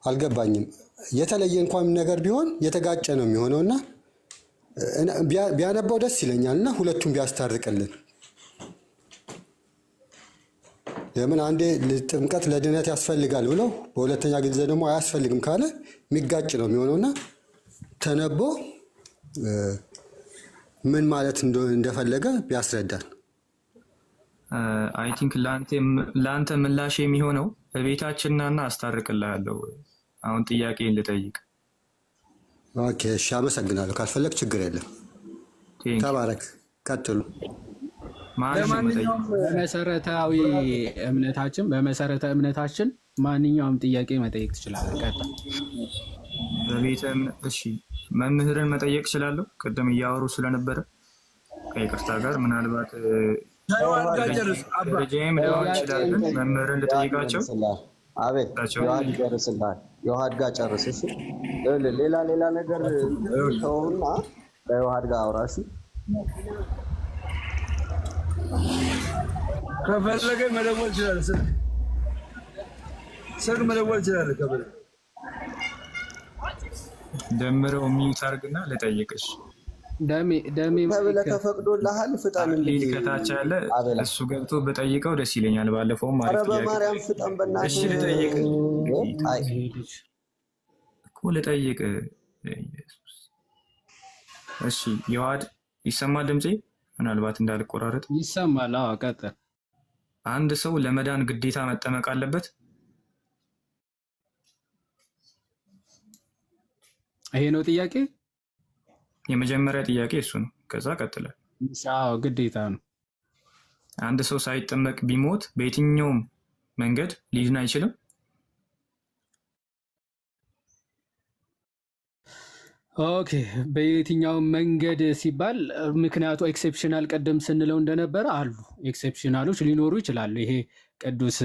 አልገባኝም። የተለየ እንኳን ነገር ቢሆን የተጋጨ ነው የሚሆነውና ቢያነባው ደስ ይለኛልና ሁለቱም ቢያስታርቅልን። ለምን አንዴ ጥምቀት ለድነት ያስፈልጋል ብለው በሁለተኛ ጊዜ ደግሞ አያስፈልግም ካለ የሚጋጭ ነው የሚሆነውና ተነቦ ምን ማለት እንደፈለገ ቢያስረዳን። አይ ቲንክ ላንተ ምላሽ የሚሆነው በቤታችንና አስታርቅልሃለሁ። አሁን ጥያቄን ልጠይቅ። ኦኬ እሺ አመሰግናለሁ። ካልፈለክ ችግር የለም። ተባረክ። ቀጥሉ። በመሰረተ እምነታችን ማንኛውም ጥያቄ መጠየቅ ትችላለህ። ቀጥል። በቤተ እሺ መምህርን መጠየቅ እችላለሁ? ቅድም እያወሩ ስለነበረ ከይቅርታ ጋር ምናልባት ደረጃዬም ሊሆን ይችላል። መምህርን ልጠይቃቸው። አቤት ዮሐድ ጋር ጨርስ። እሺ ሌላ ነገር ተውና ከዮሐድ ጋር አውራ። እሺ ከፈለገ መደወል ይችላል። ስልክ መደወል ይችላል። ከበለ ደምረው ሚዩት አድርግና ልጠይቅሽ። ደሜ ከበለ ተፈቅዶልሃል። ፍጠን እንዴ ከታች ያለ እሱ ገብቶ በጠይቀው ደስ ይለኛል። ባለፈው ማለት ነው። ኧረ በማርያም ፍጠን በእናትህ። እሺ ልጠይቅ እኮ ልጠይቅ። እሺ ዮሐድ ይሰማል ድምጼ? ምናልባት እንዳልቆራረጥ ይሰማል። አዎ ቀጥል። አንድ ሰው ለመዳን ግዴታ መጠመቅ አለበት? ይሄ ነው ጥያቄ? የመጀመሪያ ጥያቄ እሱ ነው። ከዛ ቀጥላል። አዎ ግዴታ ነው። አንድ ሰው ሳይጠመቅ ቢሞት በየትኛውም መንገድ ሊድን አይችልም? ኦኬ በየትኛው መንገድ ሲባል ምክንያቱ ኤክሴፕሽናል ቀደም ስንለው እንደነበረ አሉ ኤክሴፕሽናሎች ሊኖሩ ይችላሉ። ይሄ ቅዱስ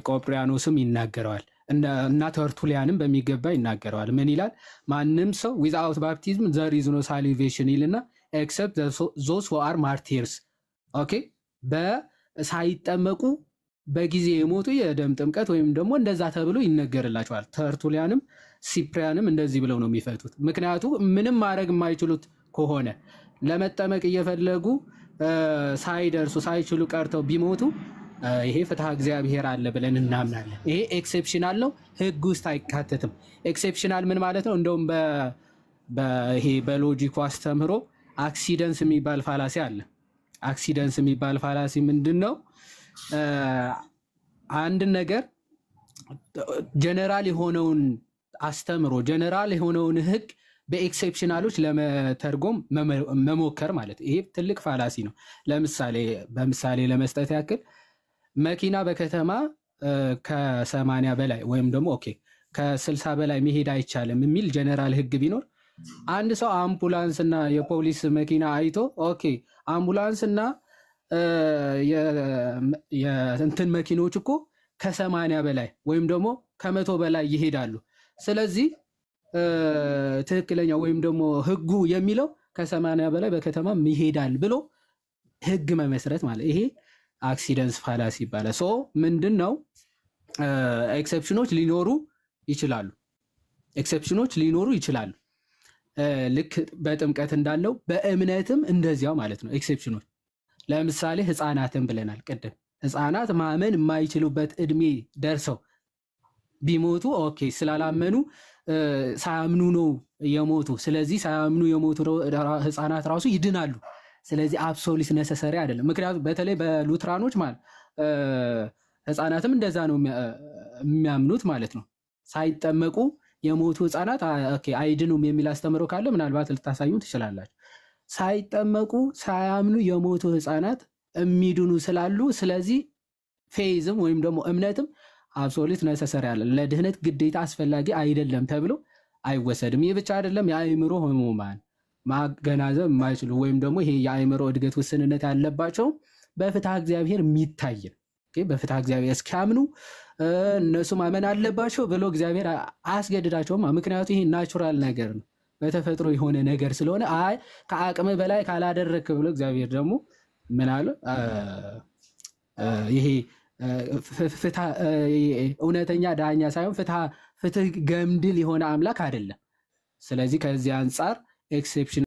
ቆጵሪያኖስም ይናገረዋል እና ተርቱሊያንም በሚገባ ይናገረዋል። ምን ይላል? ማንም ሰው ዊዝአውት ባፕቲዝም ዘር ኢዝ ኖ ሳልቬሽን ይልና ኤክሰፕት ዞስ ሁ አር ማርቲርስ። ኦኬ በሳይጠመቁ በጊዜ የሞቱ የደም ጥምቀት ወይም ደግሞ እንደዛ ተብሎ ይነገርላቸዋል። ተርቱሊያንም ሲፕሪያንም እንደዚህ ብለው ነው የሚፈቱት። ምክንያቱ ምንም ማድረግ የማይችሉት ከሆነ ለመጠመቅ እየፈለጉ ሳይደርሱ ሳይችሉ ቀርተው ቢሞቱ ይሄ ፍትሐ እግዚአብሔር አለ ብለን እናምናለን። ይሄ ኤክሴፕሽናል ነው፣ ህግ ውስጥ አይካተትም። ኤክሴፕሽናል ምን ማለት ነው? እንደውም ይሄ በሎጂኩ አስተምህሮ አክሲደንስ የሚባል ፋላሲ አለ። አክሲደንስ የሚባል ፋላሲ ምንድን ነው? አንድን ነገር ጀነራል የሆነውን አስተምሮ ጀነራል የሆነውን ህግ በኤክሴፕሽናሎች ለመተርጎም መሞከር ማለት ይሄ ትልቅ ፋላሲ ነው። በምሳሌ ለመስጠት ያክል መኪና በከተማ ከ80 በላይ ወይም ደግሞ ከ60 በላይ መሄድ አይቻልም የሚል ጀነራል ህግ ቢኖር አንድ ሰው አምቡላንስና የፖሊስ መኪና አይቶ አምቡላንስና የእንትን መኪኖች እኮ ከ80 በላይ ወይም ደግሞ ከ100 በላይ ይሄዳሉ፣ ስለዚህ ትክክለኛ ወይም ደግሞ ህጉ የሚለው ከ80 በላይ በከተማ ይሄዳል ብሎ ህግ መመስረት ማለት ይሄ አክሲደንስ ፋላሲ ይባላል። ምንድነው? ኤክሰፕሽኖች ሊኖሩ ይችላሉ። ልክ በጥምቀት እንዳለው በእምነትም እንደዚያው ማለት ነው። ኤክሰፕሽኖች ለምሳሌ ህፃናትን ብለናል ቅድም። ህፃናት ማመን የማይችሉበት እድሜ ደርሰው ቢሞቱ ስላላመኑ ሳያምኑ ነው የሞቱ። ስለዚህ ሳያምኑ የሞቱ ህፃናት ራሱ ይድናሉ። ስለዚህ አብሶሉት ነሰሰሪ አይደለም። ምክንያቱም በተለይ በሉትራኖች ማለት ህፃናትም እንደዛ ነው የሚያምኑት ማለት ነው። ሳይጠመቁ የሞቱ ህፃናት አይድኑም የሚል አስተምሮ ካለ ምናልባት ልታሳዩ ትችላላችሁ። ሳይጠመቁ ሳያምኑ የሞቱ ህፃናት የሚድኑ ስላሉ ስለዚህ ፌይዝም ወይም ደግሞ እምነትም አብሶሉት ነሰሰሪ አለ ለድህነት ግዴታ አስፈላጊ አይደለም ተብሎ አይወሰድም። ይህ ብቻ አይደለም። የአእምሮ ህሙማን ማገናዘብ የማይችሉ ወይም ደግሞ ይሄ የአእምሮ እድገት ውስንነት ያለባቸው በፍትሐ እግዚአብሔር የሚታይ ነው። በፍትሐ እግዚአብሔር እስኪያምኑ እነሱ ማመን አለባቸው ብሎ እግዚአብሔር አያስገድዳቸውም። ምክንያቱ ይሄ ናቹራል ነገር ነው፣ በተፈጥሮ የሆነ ነገር ስለሆነ አይ ከአቅም በላይ ካላደረክ ብሎ እግዚአብሔር ደግሞ ምን አለ? ይሄ እውነተኛ ዳኛ ሳይሆን ፍትህ ገምድል የሆነ አምላክ አይደለም። ስለዚህ ከዚህ አንጻር ኤክሴፕሽን